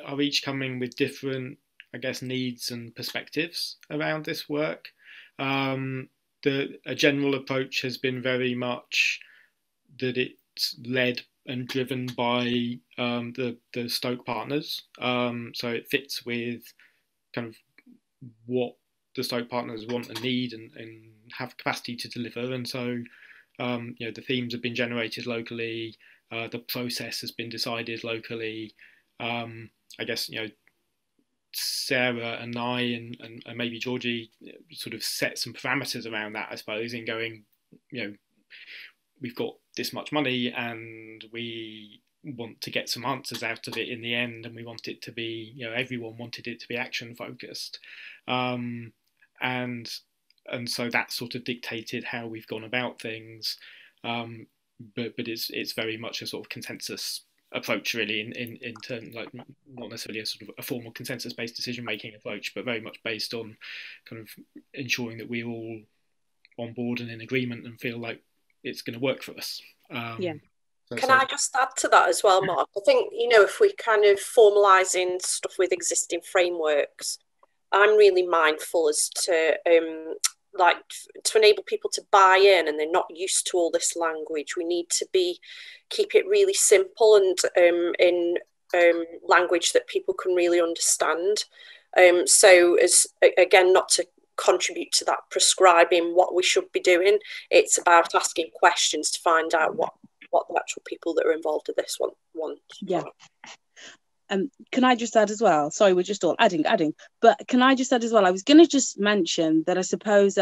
are each coming with different, I guess, needs and perspectives around this work. A general approach has been very much that it's led and driven by the Stoke partners. So it fits with kind of what the Stoke partners want and need and have capacity to deliver. And so, the themes have been generated locally. The process has been decided locally. I guess, Sarah and I and maybe Georgie sort of set some parameters around that, I suppose, in going, we've got this much money and we want to get some answers out of it in the end, and we want it to be, everyone wanted it to be action focused, and so that sort of dictated how we've gone about things, but it's very much a sort of consensus approach really in terms, like not necessarily a sort of a formal consensus-based decision-making approach, but very much based on kind of ensuring that we're all on board and in agreement and feel like it's going to work for us. Can I just add to that as well, Mark? I think, if we kind of formalising stuff with existing frameworks, I'm really mindful as to to enable people to buy in, and they're not used to all this language. We need to keep it really simple and in language that people can really understand. So as again, not to contribute to that prescribing what we should be doing, it's about asking questions to find out what the actual people that are involved in this want. Can I just add as well? Sorry, we're just all adding. But can I just add as well? I was going to just mention that I suppose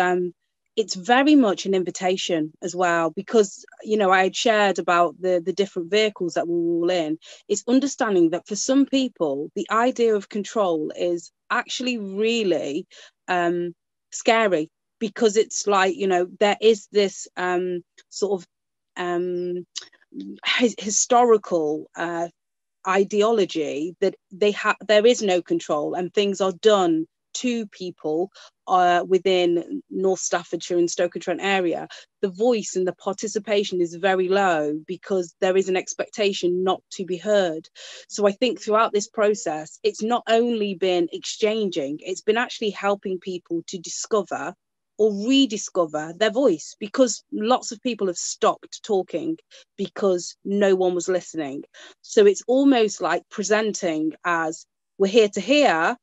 it's very much an invitation as well, because, I had shared about the different vehicles that we're all in. It's understanding that for some people, the idea of control is actually really scary, because it's like, there is this sort of historical ideology that there is no control, and things are done to people within North Staffordshire and Stoke-on-Trent area. The voice and the participation is very low because there is an expectation not to be heard. So I think throughout this process, it's not only been exchanging, it's been actually helping people to discover or rediscover their voice, because lots of people have stopped talking because no one was listening. So it's almost like presenting as we're here to hear,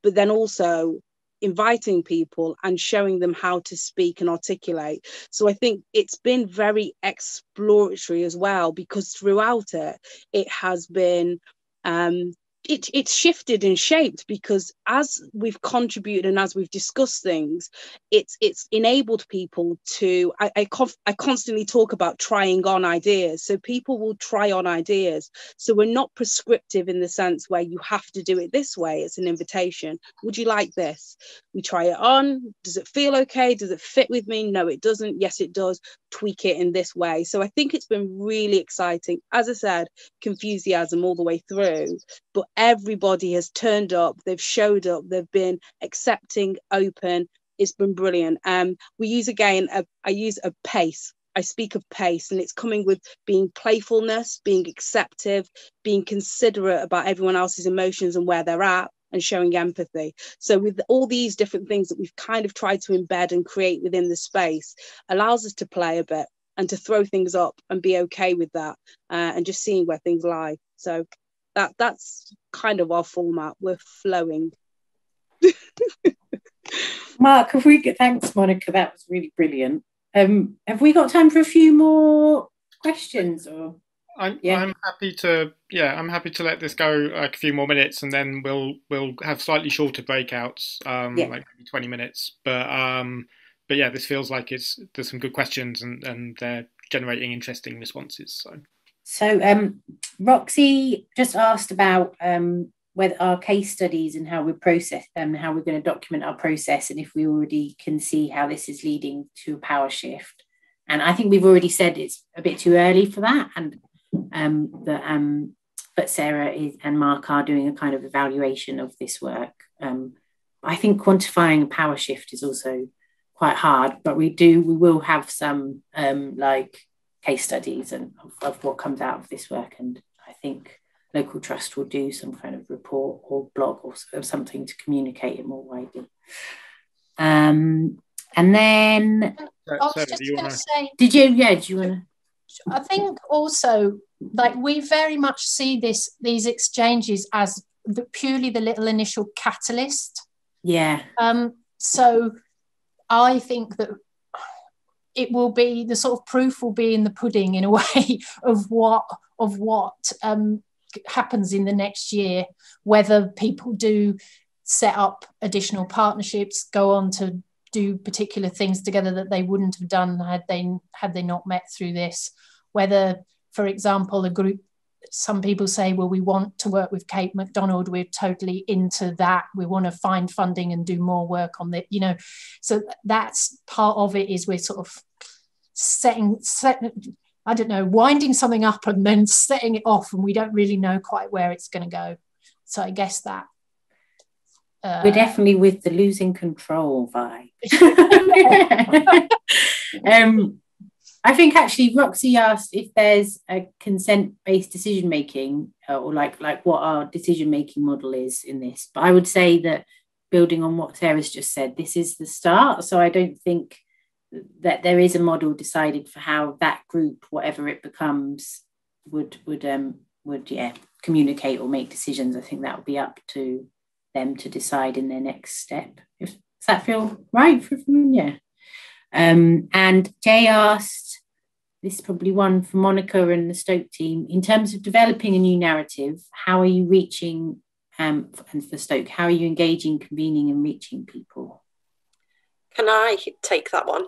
but then also inviting people and showing them how to speak and articulate. So I think it's been very exploratory as well, because throughout it has been it's shifted and shaped, because as we've contributed and as we've discussed things, it's enabled people to, I constantly talk about trying on ideas. So people will try on ideas. So we're not prescriptive in the sense where you have to do it this way. It's an invitation. Would you like this? We try it on. Does it feel okay? Does it fit with me? No, it doesn't. Yes, it does. Tweak it in this way. So I think it's been really exciting. As I said, enthusiasm all the way through, but everybody has turned up, they've showed up, they've been accepting, open. It's been brilliant. We use I use a pace. I speak of pace, and it's coming with being playfulness, being acceptive, being considerate about everyone else's emotions and where they're at, and showing empathy. So with all these different things that we've kind of tried to embed and create within the space, allows us to play a bit and to throw things up and be okay with that, and just seeing where things lie. So that's kind of our format. We're flowing. Mark, thanks, Monica. That was really brilliant. Have we got time for a few more questions? Or I'm happy to let this go like a few more minutes, and then we'll have slightly shorter breakouts, like maybe 20 minutes. But yeah, this feels like there's some good questions, and they're generating interesting responses. So Roxy just asked about whether our case studies and how we process them, how we're going to document our process, and if we already can see how this is leading to a power shift. And I think we've already said it's a bit too early for that, and but Sarah and Mark are doing a kind of evaluation of this work. I think quantifying a power shift is also quite hard, but we will have some like case studies and of what comes out of this work, and I think Local Trust will do some kind of report or blog or something to communicate it more widely. And then I was just going to say, do you want to? I think also, like, we very much see these exchanges as purely the little initial catalyst. Yeah. So I think that it will be the sort of proof will be in the pudding, in a way, of what happens in the next year, whether people do set up additional partnerships, go on to do particular things together that they wouldn't have done had they not met through this, whether, for example, a group, some people say, well, we want to work with Kate MacDonald, we're totally into that, we want to find funding and do more work on it, so that's part of it, is we're sort of I don't know, winding something up and then setting it off, and we don't really know quite where it's going to go. So I guess that we're definitely with the losing control vibe. I think actually Roxy asked if there's a consent-based decision making, or like what our decision making model is in this. But I would say that, building on what Sarah's just said, this is the start. So I don't think that there is a model decided for how that group, whatever it becomes, would communicate or make decisions. I think that would be up to them to decide in their next step. Does that feel right for everyone? Yeah. And Jay asked, this is probably one for Monica and the Stoke team, in terms of developing a new narrative, how are you reaching, and for Stoke, how are you engaging, convening and reaching people? Can I take that one?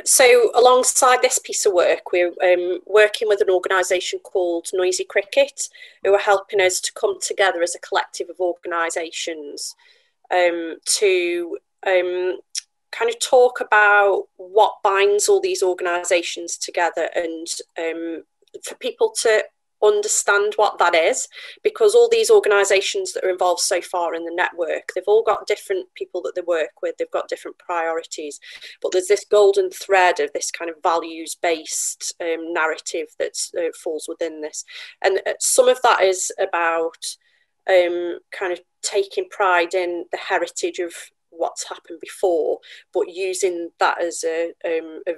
So alongside this piece of work, we're working with an organisation called Noisy Cricket, who are helping us to come together as a collective of organisations to kind of talk about what binds all these organisations together, and for people to understand what that is, because all these organisations that are involved so far in the network, they've all got different people that they work with, they've got different priorities, but there's this golden thread of this kind of values-based narrative that falls within this. And some of that is about kind of taking pride in the heritage of what's happened before, but using that as a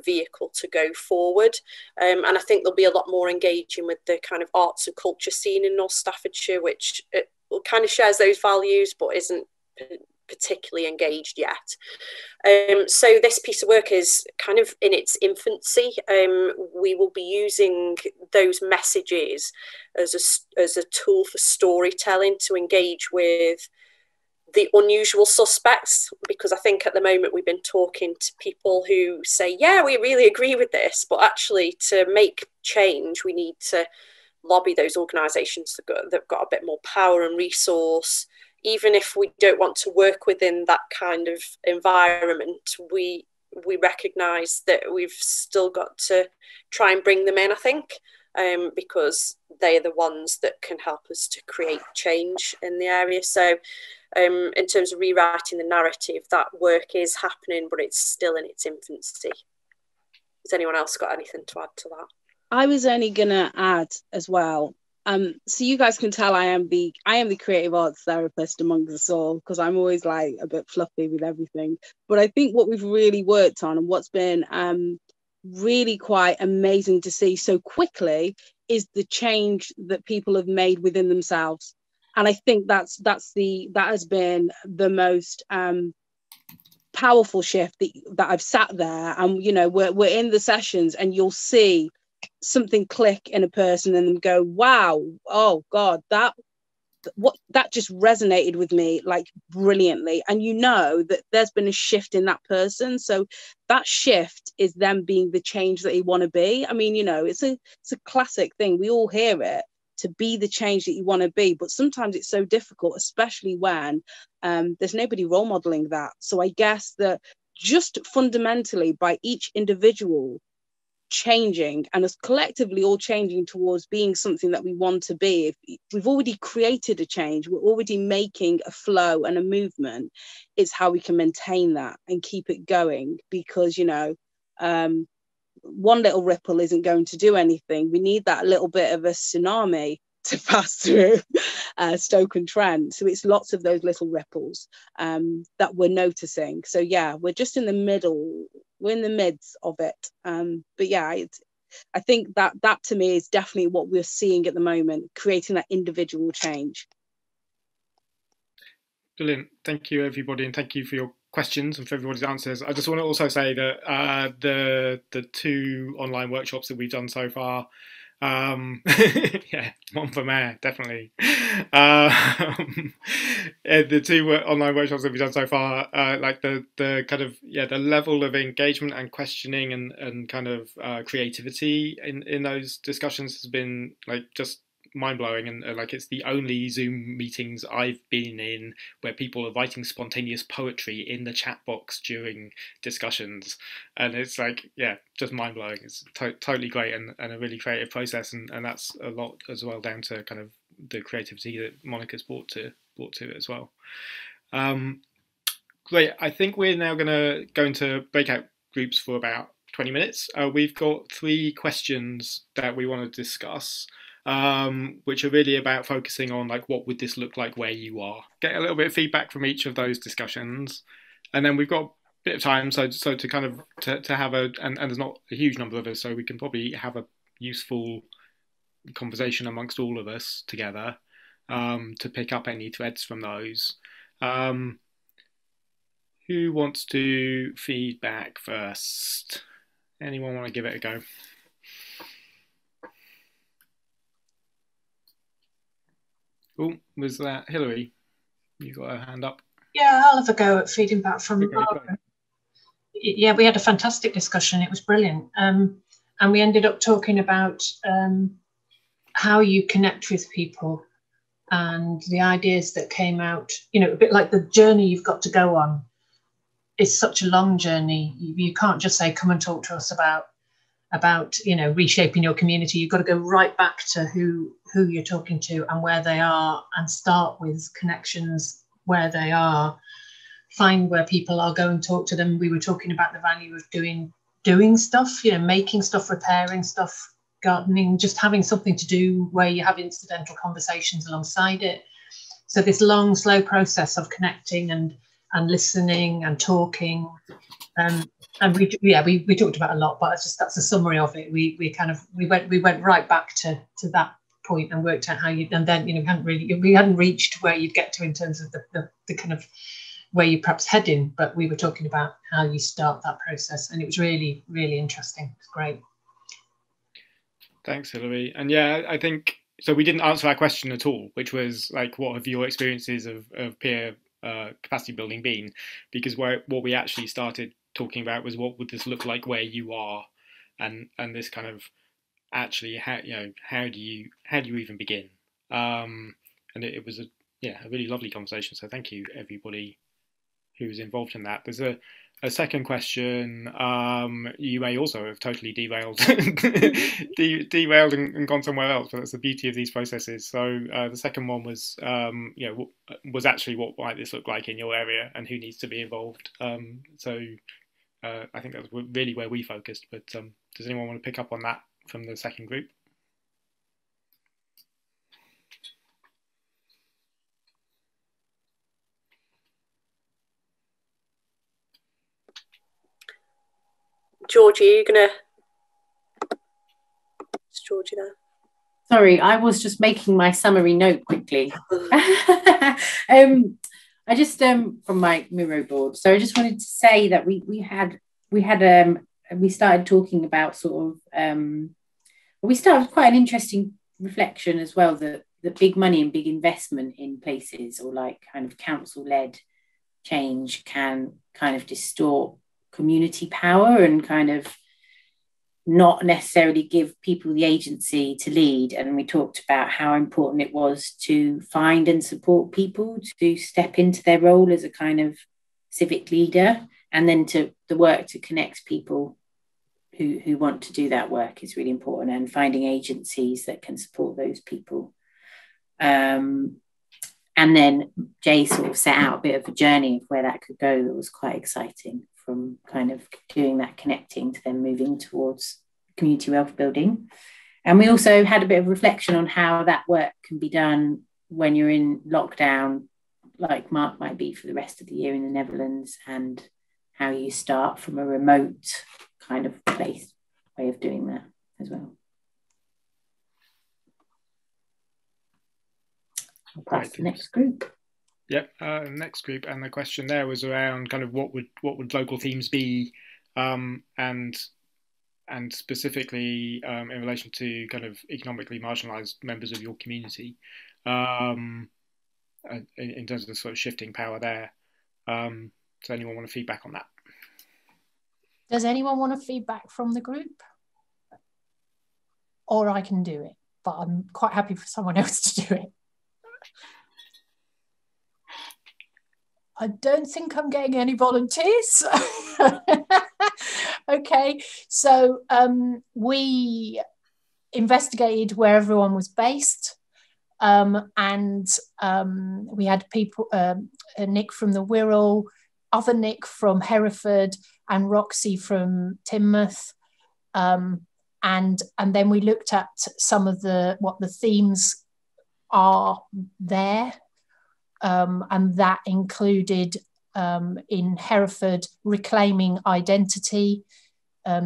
vehicle to go forward. And I think there'll be a lot more engaging with the kind of arts and culture scene in North Staffordshire, which kind of shares those values, but isn't particularly engaged yet. So this piece of work is kind of in its infancy. We will be using those messages as a tool for storytelling to engage with the unusual suspects, because I think at the moment we've been talking to people who say, yeah, we really agree with this, but actually to make change, we need to lobby those organisations that've got a bit more power and resource. Even if we don't want to work within that kind of environment, we recognise that we've still got to try and bring them in, I think, because they are the ones that can help us to create change in the area. So in terms of rewriting the narrative, that work is happening, but it's still in its infancy. Has anyone else got anything to add to that? I was only gonna add as well. So you guys can tell I am the creative arts therapist amongst us all, because I'm always like a bit fluffy with everything. But I think what we've really worked on, and what's been really quite amazing to see so quickly, is the change that people have made within themselves. And I think that has been the most powerful shift that I've sat there, and we're in the sessions and you'll see something click in a person and them go, wow, oh God, that just resonated with me like brilliantly. And that there's been a shift in that person. So that shift is them being the change that they want to be. I mean, it's a classic thing. We all hear it, to be the change that you want to be. But sometimes it's so difficult, especially when there's nobody role modeling that. So I guess that just fundamentally by each individual changing and us collectively all changing towards being something that we want to be, if we've already created a change, we're already making a flow and a movement, it's how we can maintain that and keep it going. Because one little ripple isn't going to do anything. We need that little bit of a tsunami to pass through Stoke-on-Trent. So it's lots of those little ripples that we're noticing. So yeah, we're just in the middle. We're in the midst of it. But yeah, I think that to me is definitely what we're seeing at the moment, creating that individual change. Brilliant. Thank you, everybody, and thank you for your questions and for everybody's answers. I just want to also say that the two online workshops that we've done so far, yeah, one for mayor, definitely. The two online workshops that we've done so far, like the kind of the level of engagement and questioning and kind of creativity in those discussions has been like just mind-blowing, and like it's the only Zoom meetings I've been in where people are writing spontaneous poetry in the chat box during discussions, and it's like, yeah, just mind-blowing. It's totally great, and a really creative process, and that's a lot as well down to kind of the creativity that Monica's brought to it as well. Great. I think we're now going to go into breakout groups for about 20 minutes. We've got 3 questions that we want to discuss, which are really about focusing on like, what would this look like where you are? Get a little bit of feedback from each of those discussions, and then we've got a bit of time, so to kind of to have and there's not a huge number of us, so we can probably have a useful conversation amongst all of us together, to pick up any threads from those. Who wants to feedback first? Anyone want to give it a go? Oh, was that Hilary? You got a hand up? Yeah, I'll have a go at feeding back from Barbara. Yeah, we had a fantastic discussion. It was brilliant. And we ended up talking about how you connect with people and the ideas that came out, you know, a bit like the journey you've got to go on. It's such a long journey. You can't just say, come and talk to us about you know, reshaping your community. You've got to go right back to who you're talking to and where they are, and start with connections where they are. Find where people are, go and talk to them. We were talking about the value of doing stuff, you know, making stuff, repairing stuff, gardening, just having something to do where you have incidental conversations alongside it. So this long, slow process of connecting and listening and talking, and we talked about a lot, but it's just, that's a summary of it. We went right back to that point and worked out how you, and then, you know, we hadn't reached where you'd get to in terms of the kind of where you perhaps heading, but we were talking about how you start that process, and it was really, really interesting. It's great. Thanks, Hilary. And yeah, I think so. We didn't answer our question at all, which was like, what have your experiences of peer capacity building been? Because what we actually started talking about was, what would this look like where you are, and this kind of actually how do you even begin? And it was a really lovely conversation. So thank you everybody who was involved in that. There's a second question. You may also have totally derailed and gone somewhere else, but that's the beauty of these processes. So the second one was, was actually, what might this look like in your area, and who needs to be involved? I think that's really where we focused. But does anyone want to pick up on that from the second group? Georgie, are you gonna? Is Georgie there? Sorry, I was just making my summary note quickly. I just from my Miro board. So I just wanted to say that we started talking about sort of we started quite an interesting reflection as well, that the big money and big investment in places, or like kind of council-led change, can kind of distort community power and kind of not necessarily give people the agency to lead. And we talked about how important it was to find and support people to step into their role as a kind of civic leader, and then to the work to connect people who want to do that work is really important, and finding agencies that can support those people. And then Jay sort of set out a bit of a journey of where that could go that was quite exciting, from kind of doing that connecting to then moving towards community wealth building. And we also had a bit of reflection on how that work can be done when you're in lockdown, like Mark might be for the rest of the year in the Netherlands, and how you start from a remote kind of place, way of doing that as well. I'll pass the next group. Yep, next group, and the question there was around kind of what would local themes be, and specifically in relation to kind of economically marginalised members of your community, in terms of the sort of shifting power there. Does anyone want to feedback on that? Does anyone want to feedback from the group? Or I can do it. but I'm quite happy for someone else to do it. I don't think I'm getting any volunteers. Okay, so we investigated where everyone was based, and we had people, Nick from the Wirral, other Nick from Hereford, and Roxy from Teignmouth. And then we looked at some of what the themes are there, and that included in Hereford reclaiming identity, a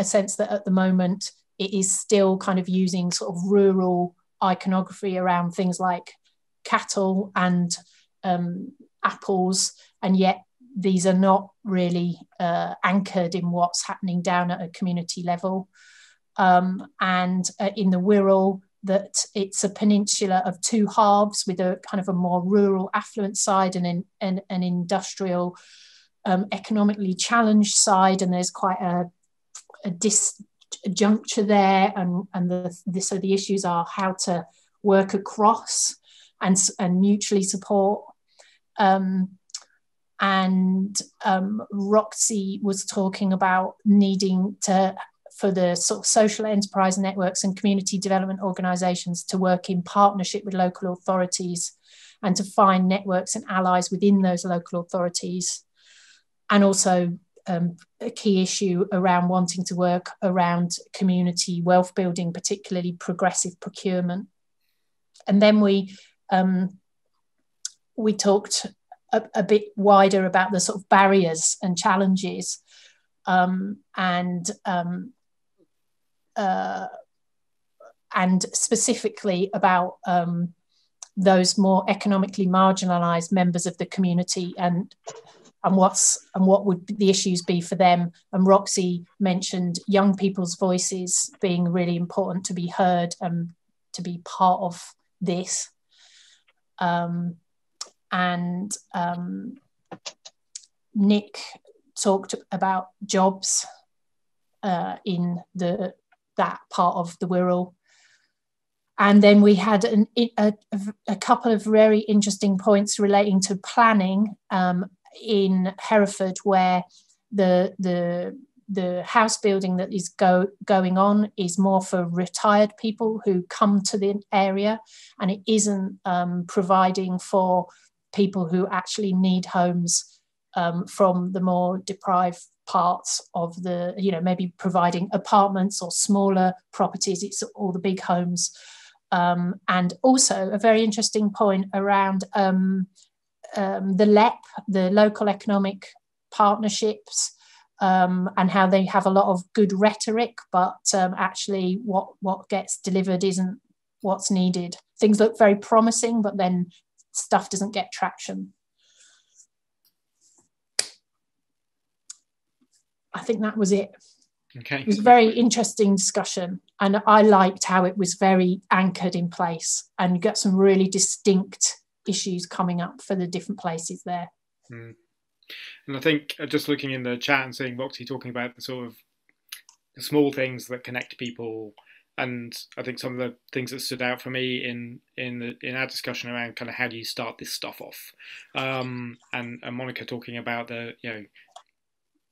sense that at the moment it is still kind of using sort of rural iconography around things like cattle and apples, and yet these are not really anchored in what's happening down at a community level. And in the Wirral, that it's a peninsula of two halves, with a kind of a more rural affluent side and an industrial economically challenged side, and there's quite a disjuncture there, and so the issues are how to work across and mutually support. Roxy was talking about needing for the sort of social enterprise networks and community development organisations to work in partnership with local authorities and to find networks and allies within those local authorities. And also a key issue around wanting to work around community wealth building, particularly progressive procurement. And then we talked a bit wider about the sort of barriers and challenges, and specifically about those more economically marginalised members of the community, and what would the issues be for them. And Roxy mentioned young people's voices being really important to be heard and to be part of this. Nick talked about jobs in that part of the Wirral. And then we had a couple of very interesting points relating to planning in Hereford, where the house building that is going on is more for retired people who come to the area, and it isn't providing for people who actually need homes from the more deprived parts of the, maybe providing apartments or smaller properties. It's all the big homes. And also a very interesting point around the LEP, the local economic partnerships, and how they have a lot of good rhetoric, but actually what gets delivered isn't what's needed. Things look very promising, but then stuff doesn't get traction. I think that was it. Okay. It was a very interesting discussion, and I liked how it was very anchored in place, and you got some really distinct issues coming up for the different places there. Mm. And I think just looking in the chat and seeing Roxy talking about the sort of the small things that connect people, and I think some of the things that stood out for me in our discussion around kind of how do you start this stuff off, and Monica talking about the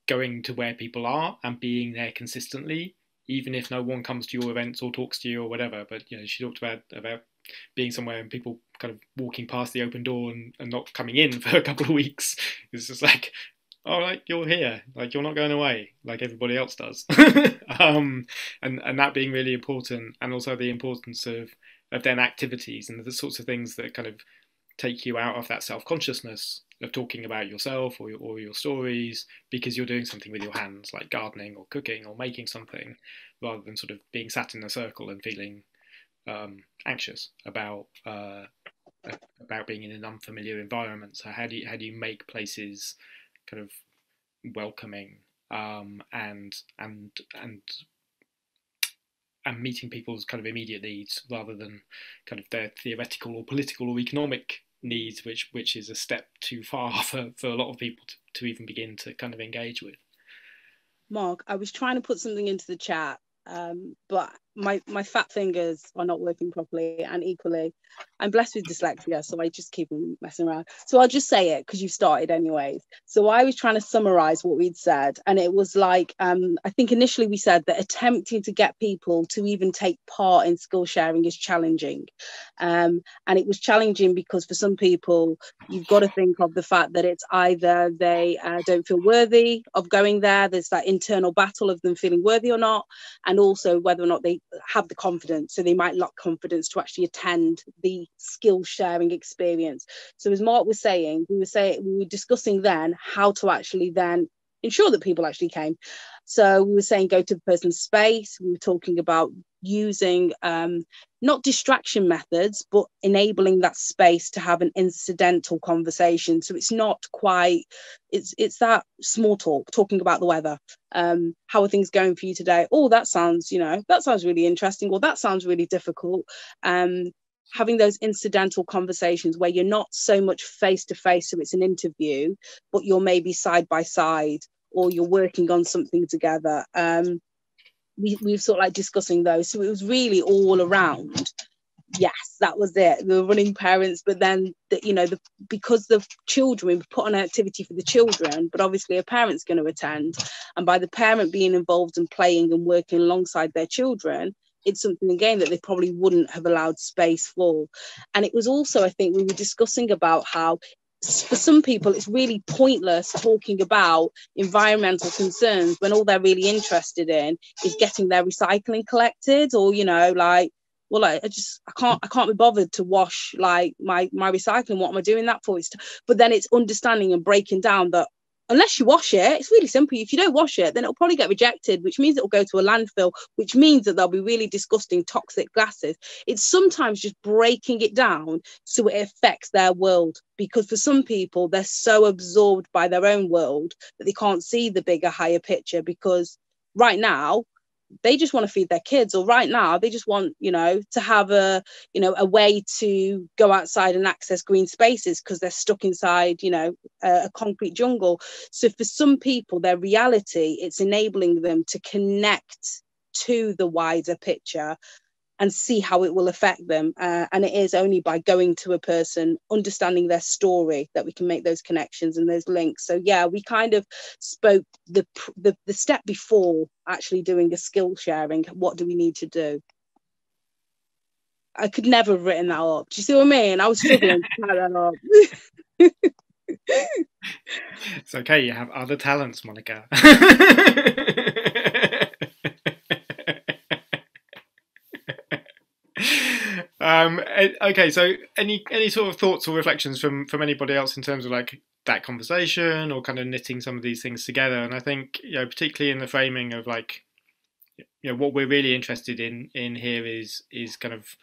going to where people are and being there consistently, even if no one comes to your events or talks to you or whatever. But she talked about being somewhere and people kind of walking past the open door and not coming in for a couple of weeks. It's just like, all right, you're here, like you're not going away like everybody else does. And that being really important, and also the importance of then activities and the sorts of things that kind of take you out of that self-consciousness of talking about yourself or your stories, because you're doing something with your hands, like gardening or cooking or making something, rather than sort of being sat in a circle and feeling anxious about being in an unfamiliar environment. So how do you make places kind of welcoming and meeting people's kind of immediate needs rather than kind of their theoretical or political or economic needs, which is a step too far for a lot of people to even begin to kind of engage with. Mark, I was trying to put something into the chat but my fat fingers are not working properly, and equally I'm blessed with dyslexia, so I just keep them messing around. So I'll just say it because you started anyways. So I was trying to summarize what we'd said, and it was like, I think initially we said that attempting to get people to even take part in skill sharing is challenging, and it was challenging because for some people you've got to think of the fact that it's either they don't feel worthy of going there, there's that internal battle of them feeling worthy or not, and also whether or not they have the confidence. So they might lack confidence to actually attend the skill sharing experience. So as Mark was saying, we were discussing then how to actually then ensure that people actually came. So we were saying go to the person's space. We were talking about using not distraction methods, but enabling that space to have an incidental conversation. So it's not quite, it's that small talk, talking about the weather. How are things going for you today? Oh, that sounds really interesting. Or that sounds really difficult. Having those incidental conversations where you're not so much face to face, so it's an interview, but you're maybe side by side, or you're working on something together. We've sort of like discussing those. So it was really all around. Yes, that was it. The running parents, but then because the children, we put on an activity for the children, but obviously a parent's going to attend, and by the parent being involved and playing and working alongside their children, it's something again that they probably wouldn't have allowed space for. And it was also, I think we were discussing about how for some people it's really pointless talking about environmental concerns when all they're really interested in is getting their recycling collected, or I can't be bothered to wash like my recycling. What am I doing that for? But then it's understanding and breaking down that unless you wash it, it's really simple. If you don't wash it, then it'll probably get rejected, which means it'll go to a landfill, which means that there'll be really disgusting toxic gases. It's sometimes just breaking it down so it affects their world, because for some people, they're so absorbed by their own world that they can't see the bigger, higher picture, because right now, they just want to feed their kids, or right now they just want to have a way to go outside and access green spaces because they're stuck inside a concrete jungle. So for some people, their reality, it's enabling them to connect to the wider picture and see how it will affect them, and it is only by going to a person, understanding their story, that we can make those connections and those links. So yeah, we kind of spoke the step before actually doing a skill sharing. What do we need to do? I could never have written that up. Do you see what I mean? I was struggling to write that up. It's okay, you have other talents, Monica. Okay, so any sort of thoughts or reflections from anybody else in terms of like that conversation, or kind of knitting some of these things together? And I think particularly in the framing of like what we're really interested in here is kind of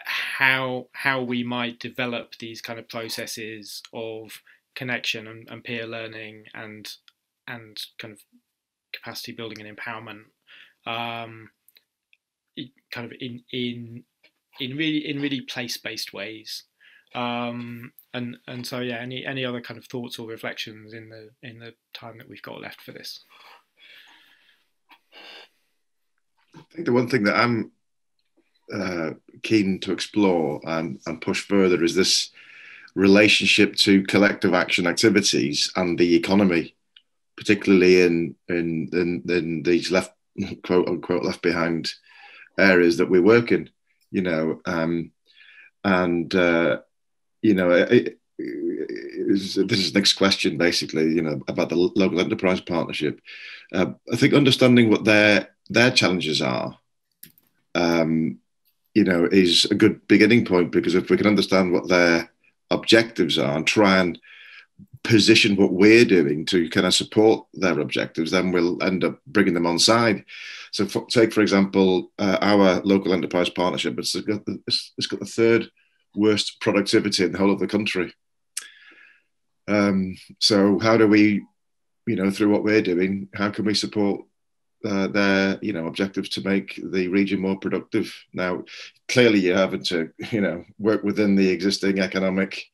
how we might develop these kind of processes of connection and peer learning and kind of capacity building and empowerment, kind of in really place-based ways, and so yeah, any other kind of thoughts or reflections in the time that we've got left for this? I think the one thing that I'm keen to explore and push further is this relationship to collective action activities and the economy, particularly in these quote unquote left behind areas that we work in. This is the next question, basically, about the local enterprise partnership. I think understanding what their challenges are, is a good beginning point, because if we can understand what their objectives are and try and position what we're doing to kind of support their objectives, then we'll end up bringing them on side. So take, for example, our local enterprise partnership. It's got the third worst productivity in the whole of the country. So how do we, through what we're doing, how can we support their, objectives to make the region more productive? Now, clearly you're having to, work within the existing economic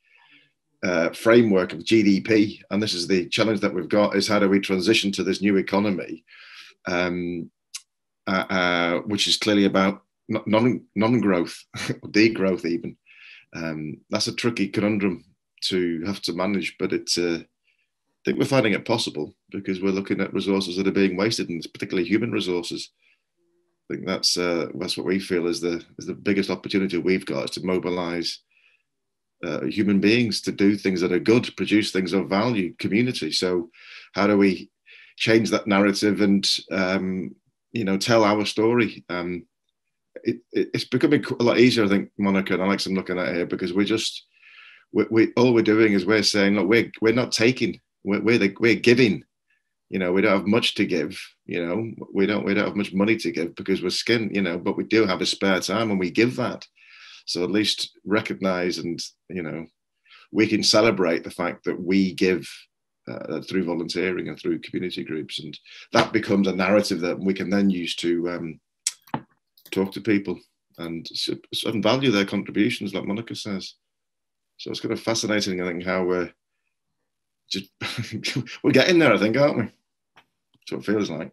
framework of GDP, and this is the challenge that we've got: is how do we transition to this new economy, and which is clearly about non-growth or degrowth even. That's a tricky conundrum to have to manage, but it's I think we're finding it possible because we're looking at resources that are being wasted, and particularly human resources. I think that's what we feel is the biggest opportunity we've got, is to mobilise human beings to do things that are good, produce things of value, community. So how do we change that narrative and tell our story? It's becoming a lot easier, I think, Monica and Alex, I'm looking at here, because we all we're doing is we're saying, look, we're not taking, we're giving. We don't have much to give. We don't have much money to give because we're skint. But we do have a spare time, and we give that. So at least recognise and we can celebrate the fact that we give through volunteering and through community groups, and that becomes a narrative that we can then use to talk to people and value their contributions, like Monica says. So it's kind of fascinating, I think, how we're getting there, I think, aren't we? That's what it feels like.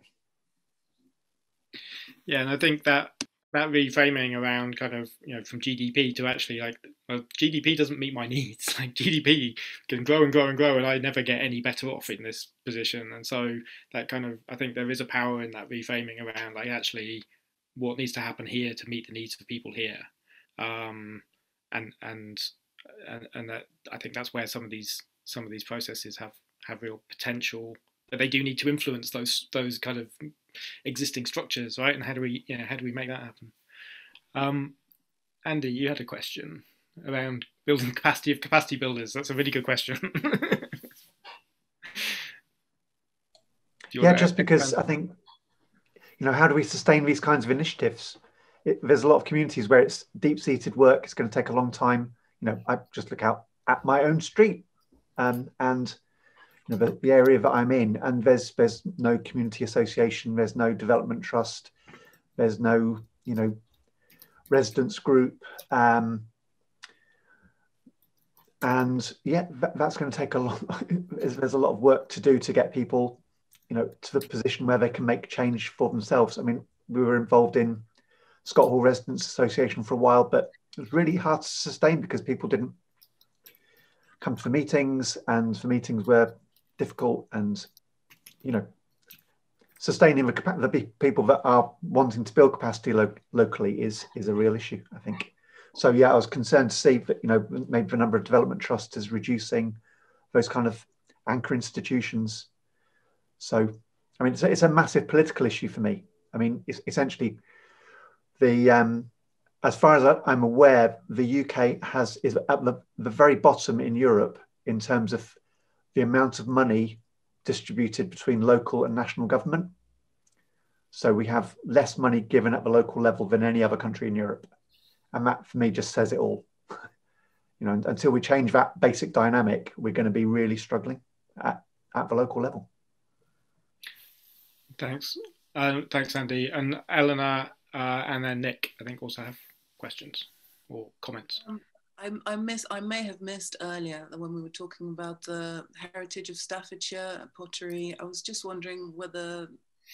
Yeah, and I think that reframing around kind of, from GDP to actually GDP doesn't meet my needs. Like GDP can grow and grow and grow, and I never get any better off in this position. And so that kind of, I think there is a power in that reframing around actually what needs to happen here to meet the needs of the people here. And that, I think that's where some of these processes have real potential, but they do need to influence those kind of existing structures, right? And how do we make that happen? Andy, you had a question around building capacity of capacity builders. That's a really good question. Yeah, just because I think, how do we sustain these kinds of initiatives? There's a lot of communities where it's deep-seated work. It's going to take a long time. I just look out at my own street, and the area that I'm in, and there's no community association, there's no development trust, there's no residents group, and yeah, that's going to take a lot. There's a lot of work to do to get people to the position where they can make change for themselves. I mean, we were involved in Scott Hall Residents Association for a while, but it was really hard to sustain because people didn't come to the meetings, and the meetings were difficult, and sustaining the people that are wanting to build capacity locally is a real issue, I think. So yeah, I was concerned to see that maybe the number of development trusts is reducing, those kind of anchor institutions. So I mean, it's a massive political issue for me. I mean, it's essentially as far as I'm aware, the UK is at the very bottom in Europe in terms of the amount of money distributed between local and national government. So we have less money given at the local level than any other country in Europe. And that, for me, just says it all. Until we change that basic dynamic, we're going to be really struggling at the local level. Thanks. Thanks, Andy. And Eleanor and then Nick, I think, also have questions or comments. I may have missed earlier when we were talking about the heritage of Staffordshire, pottery. I was just wondering whether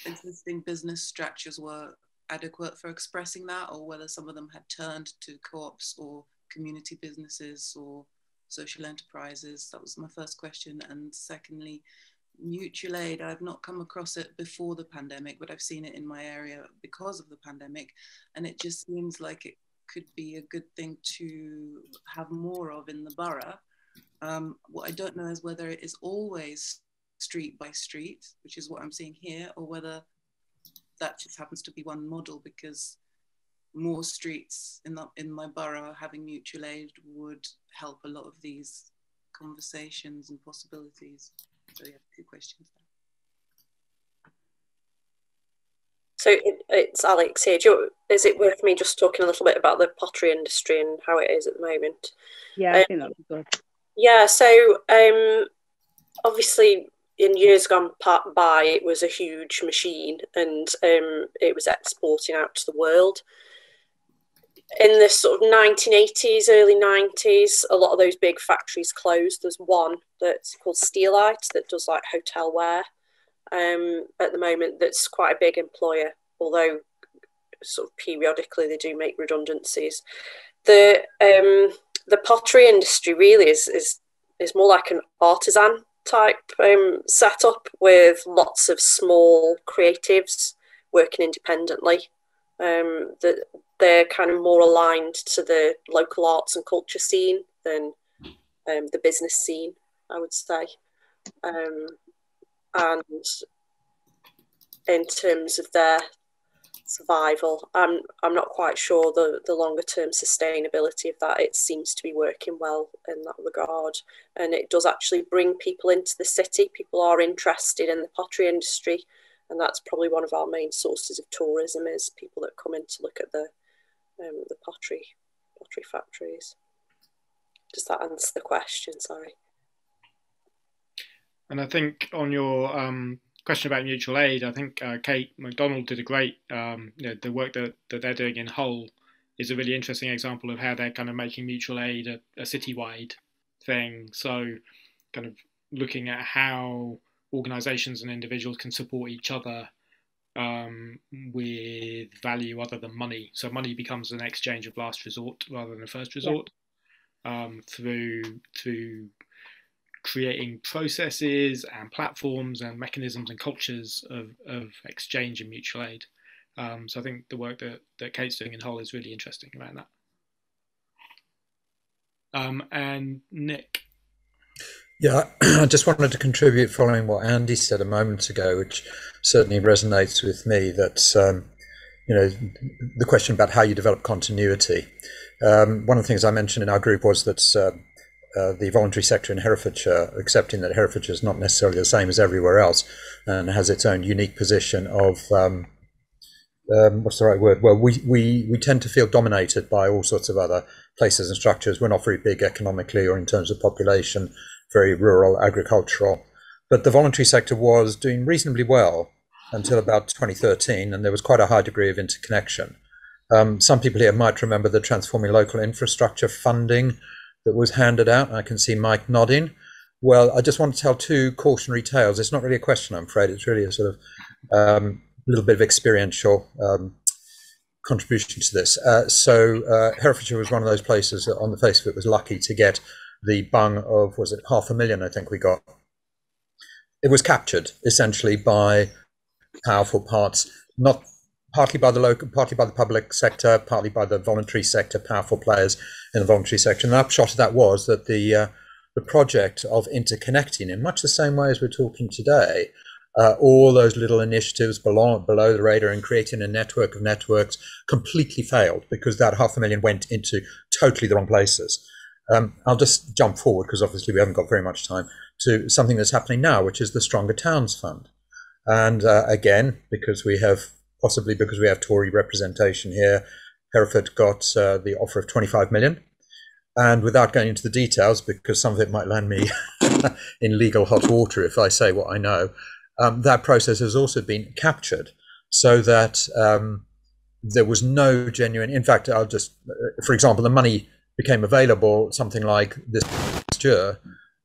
existing business structures were adequate for expressing that, or whether some of them had turned to co-ops or community businesses or social enterprises. That was my first question. And secondly, mutual aid. I've not come across it before the pandemic, but I've seen it in my area because of the pandemic. And it just seems like it could be a good thing to have more of in the borough. What I don't know is whether it is always street by street, which is what I'm seeing here, or whether that just happens to be one model, because more streets in my borough having mutual aid would help a lot of these conversations and possibilities. So yeah, 2 questions there. So it's Alex here. Is it worth me just talking a little bit about the pottery industry and how it is at the moment? Yeah, I think that would be good. Yeah, so obviously in years gone by, it was a huge machine, and it was exporting out to the world. In the sort of 1980s, early 90s, a lot of those big factories closed. There's one that's called Steelite that does like hotel wear at the moment, that's quite a big employer, although sort of periodically they do make redundancies. The pottery industry really is more like an artisan type setup with lots of small creatives working independently. They're kind of more aligned to the local arts and culture scene than the business scene, I would say. And in terms of their survival, I'm not quite sure the longer term sustainability of that. It seems to be working well in that regard, and it does actually bring people into the city. People are interested in the pottery industry, and that's probably one of our main sources of tourism, is people that come in to look at the pottery factories. Does that answer the question? Sorry. And I think on your question about mutual aid, I think Kate McDonald did a great, the work that they're doing in Hull is a really interesting example of how they're kind of making mutual aid a citywide thing. So kind of looking at how organisations and individuals can support each other with value other than money. So money becomes an exchange of last resort rather than a first resort, through creating processes and platforms and mechanisms and cultures of exchange and mutual aid. So I think the work that Kate's doing in Hull is really interesting around that. And Nick. Yeah, I just wanted to contribute following what Andy said a moment ago, which certainly resonates with me, that, the question about how you develop continuity. One of the things I mentioned in our group was that the voluntary sector in Herefordshire, accepting that Herefordshire is not necessarily the same as everywhere else and has its own unique position of, what's the right word? Well, we tend to feel dominated by all sorts of other places and structures. We're not very big economically or in terms of population, very rural, agricultural. But the voluntary sector was doing reasonably well until about 2013, and there was quite a high degree of interconnection. Some people here might remember the Transforming Local Infrastructure funding that was handed out. I can see Mike nodding. Well, I just want to tell two cautionary tales. It's not really a question, I'm afraid. It's really a sort of little bit of experiential contribution to this. Herefordshire was one of those places that on the face of it was lucky to get the bung of, was it $500,000, I think we got. It was captured essentially by powerful parts, not partly by the local, partly by the public sector, partly by the voluntary sector, powerful players in the voluntary sector. And the upshot of that was that the project of interconnecting in much the same way as we're talking today, all those little initiatives below the radar and creating a network of networks completely failed because that $500,000 went into totally the wrong places. I'll just jump forward because obviously we haven't got very much time to something that's happening now, which is the Stronger Towns Fund. And again, possibly because we have Tory representation here, Hereford got the offer of 25 million. And without going into the details, because some of it might land me in legal hot water if I say what I know, that process has also been captured so that there was no genuine, in fact, I'll just, for example, the money became available something like this year,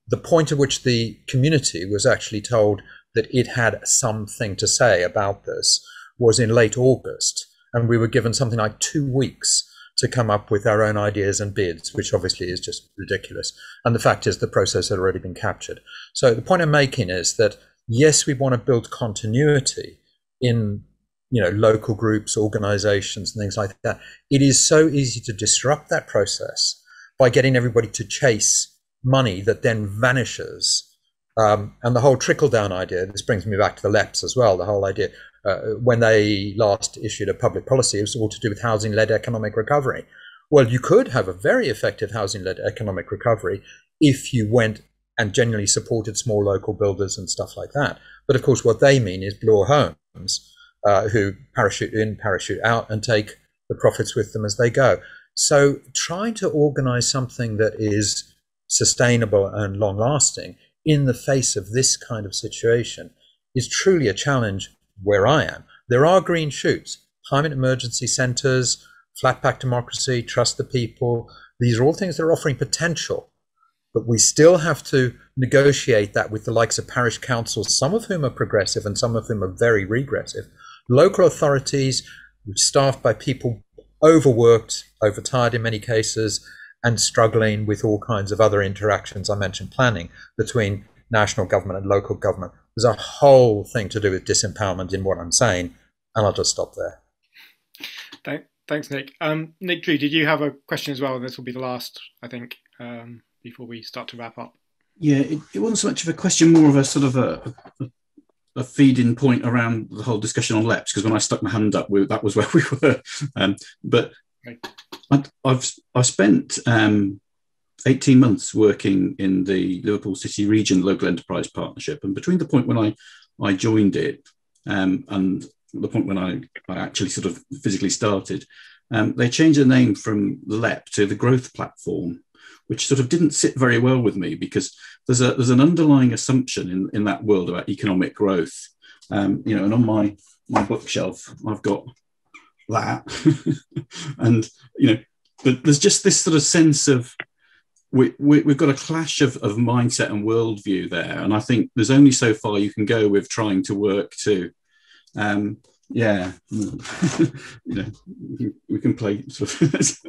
the point at which the community was actually told that it had something to say about this was in late August, and we were given something like 2 weeks to come up with our own ideas and bids, which obviously is just ridiculous. And the fact is the process had already been captured. So the point I'm making is that, yes, we want to build continuity in local groups, organizations, and things like that. It is so easy to disrupt that process by getting everybody to chase money that then vanishes. And the whole trickle-down idea, this brings me back to the LEPs as well, the whole idea, when they last issued a public policy, it was all to do with housing-led economic recovery. Well, you could have a very effective housing-led economic recovery if you went and genuinely supported small local builders and stuff like that. But of course, what they mean is Bloor Homes, who parachute in, parachute out, and take the profits with them as they go. So trying to organize something that is sustainable and long-lasting in the face of this kind of situation is truly a challenge where I am. There are green shoots, climate emergency centres, flat pack democracy, trust the people. These are all things that are offering potential, but we still have to negotiate that with the likes of parish councils, some of whom are progressive and some of whom are very regressive, local authorities, staffed by people overworked, overtired in many cases, and struggling with all kinds of other interactions. I mentioned planning between national government and local government. There's a whole thing to do with disempowerment in what I'm saying, and I'll just stop there. Thanks, Nick. Nick, Drew, did you have a question as well? This will be the last, I think, before we start to wrap up. Yeah, it wasn't so much of a question, more of a sort of a feed-in point around the whole discussion on LEPs, because when I stuck my hand up, that was where we were. But I've spent 18 months working in the Liverpool City Region Local Enterprise Partnership, and between the point when I joined it and the point when I actually sort of physically started, they changed the name from the LEP to the Growth Platform, which sort of didn't sit very well with me, because there's an underlying assumption in that world about economic growth. And on my bookshelf, I've got that. And, but there's just this sort of sense of, we've got a clash of mindset and worldview there. And I think there's only so far you can go with trying to work to, we can play sort of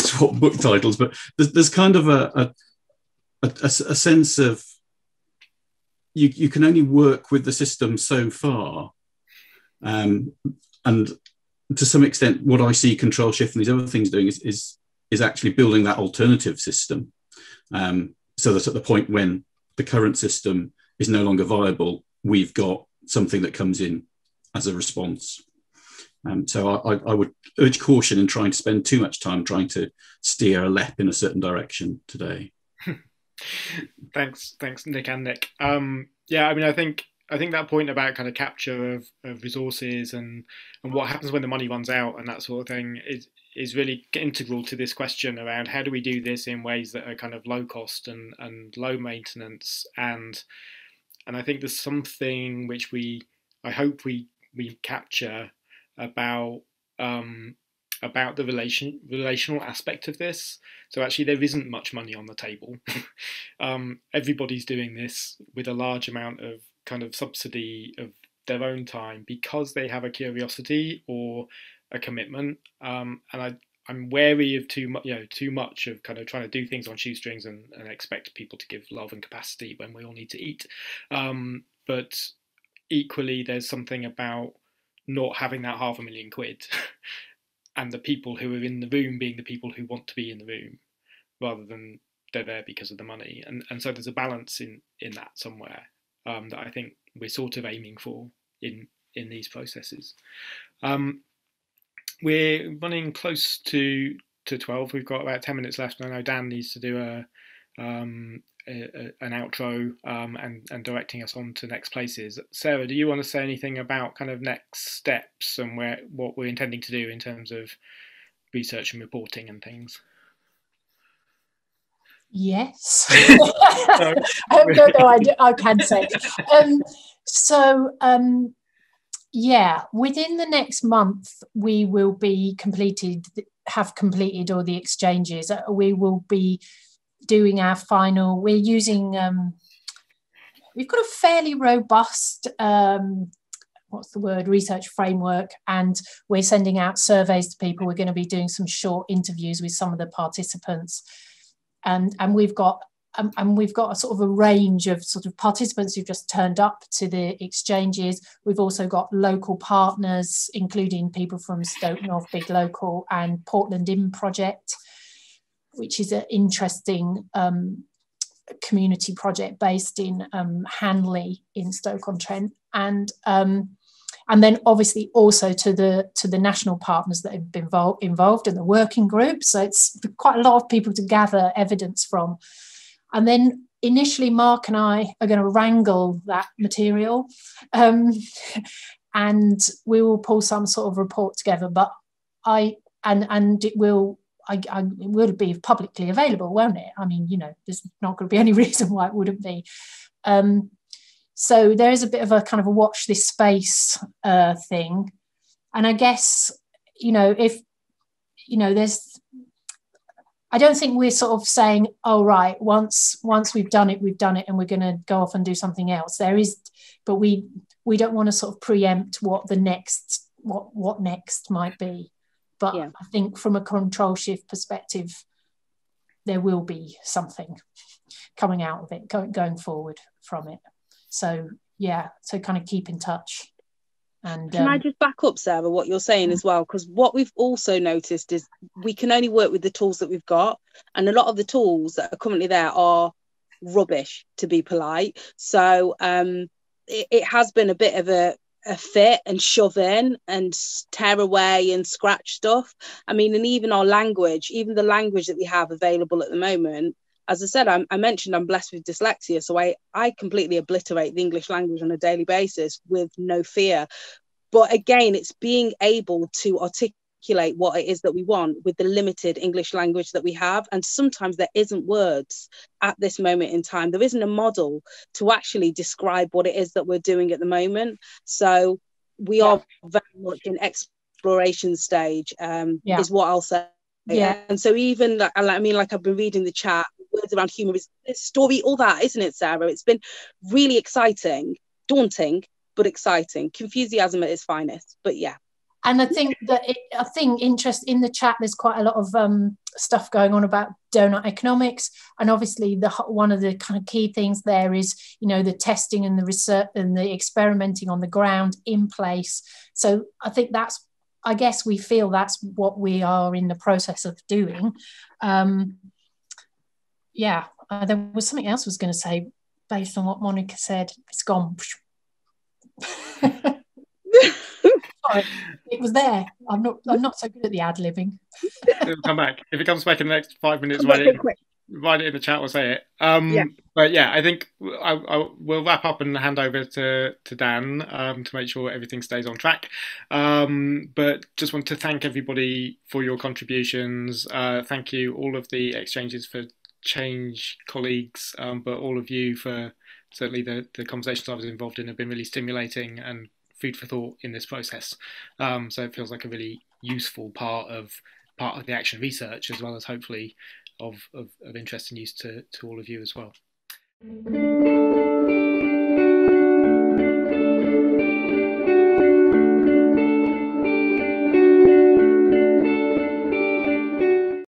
swap book titles, but there's kind of a sense of you can only work with the system so far, and to some extent, what I see Control Shift and these other things doing is actually building that alternative system, so that at the point when the current system is no longer viable, we've got something that comes in as a response. So I would urge caution in trying to spend too much time trying to steer a LEP in a certain direction today. Thanks, Nick and Nick. Yeah, I mean, I think that point about kind of capture of resources and what happens when the money runs out and that sort of thing is really integral to this question around how do we do this in ways that are kind of low cost and low maintenance, and I think there's something which I hope we capture about the relational aspect of this. So actually there isn't much money on the table. Everybody's doing this with a large amount of kind of subsidy of their own time because they have a curiosity or a commitment. And I'm wary of too much of kind of trying to do things on shoestrings and expect people to give love and capacity when we all need to eat. But equally, there's something about not having that £500,000 and the people who are in the room being the people who want to be in the room rather than they're there because of the money. And so there's a balance in that somewhere that I think we're sort of aiming for in these processes. We're running close to 12. We've got about 10 minutes left. And I know Dan needs to do an outro and directing us on to next places. Sarah, do you want to say anything about kind of next steps and what we're intending to do in terms of research and reporting and things? Yes. No, I can say. Yeah, within the next month, we will have completed all the exchanges. We will be doing our final. We're using. We've got a fairly robust. Research framework, and we're sending out surveys to people. We're going to be doing some short interviews with some of the participants, and we've got a sort of a range of sort of participants who've just turned up to the exchanges. We've also got local partners, including people from Stoke North Big Local and Portland In Project, which is an interesting community project based in Hanley in Stoke-on-Trent, and then obviously also to the national partners that have been involved in the working group. So it's quite a lot of people to gather evidence from. And then initially Mark and I are going to wrangle that material, and we will pull some sort of report together. But it will be publicly available, won't it? I mean, there's not going to be any reason why it wouldn't be. So there is a bit of a kind of a watch this space thing. And I guess, I don't think we're sort of saying, oh, right, once we've done it, and we're going to go off and do something else. But we don't want to sort of preempt what the next what next might be. But Yeah. I think from a control shift perspective, there will be something coming out of it, going forward from it. So yeah, so kind of keep in touch. And can I just back up, Sarah, what you're saying as well? Because what we've also noticed is we can only work with the tools that we've got, and a lot of the tools that are currently there are rubbish, to be polite. So it has been a bit of a fit and shove in and tear away and scratch stuff. I mean, and even our language, even the language that we have available at the moment, as I said, I mentioned I'm blessed with dyslexia, so I completely obliterate the English language on a daily basis with no fear. But again, it's being able to articulate what it is that we want with the limited English language that we have. And sometimes there isn't words at this moment in time. There isn't a model to actually describe what it is that we're doing at the moment. So we are very much in exploration stage, is what I'll say. Yeah. And so even, I mean, like I've been reading the chat, words around humour, story, all that, isn't it, Sarah? It's been really exciting, daunting, but exciting. Enthusiasm at its finest. But yeah. And I think that interest in the chat, there's quite a lot of stuff going on about donut economics, and obviously one of the kind of key things there is, you know, the testing and the research and the experimenting on the ground in place. So I think I guess we feel that's what we are in the process of doing. Yeah, there was something else I was going to say based on what Monica said. It's gone. Sorry, it was there. I'm not so good at the ad-libbing. It'll come back. If it comes back in the next 5 minutes, write it in the chat or say it. But yeah, I think we'll wrap up and hand over to Dan to make sure everything stays on track. But just want to thank everybody for your contributions. Thank you, all of the Exchanges for Change colleagues, but all of you for certainly the conversations I was involved in have been really stimulating and food for thought in this process. So it feels like a really useful part of the action research, as well as hopefully of interest and use to all of you as well.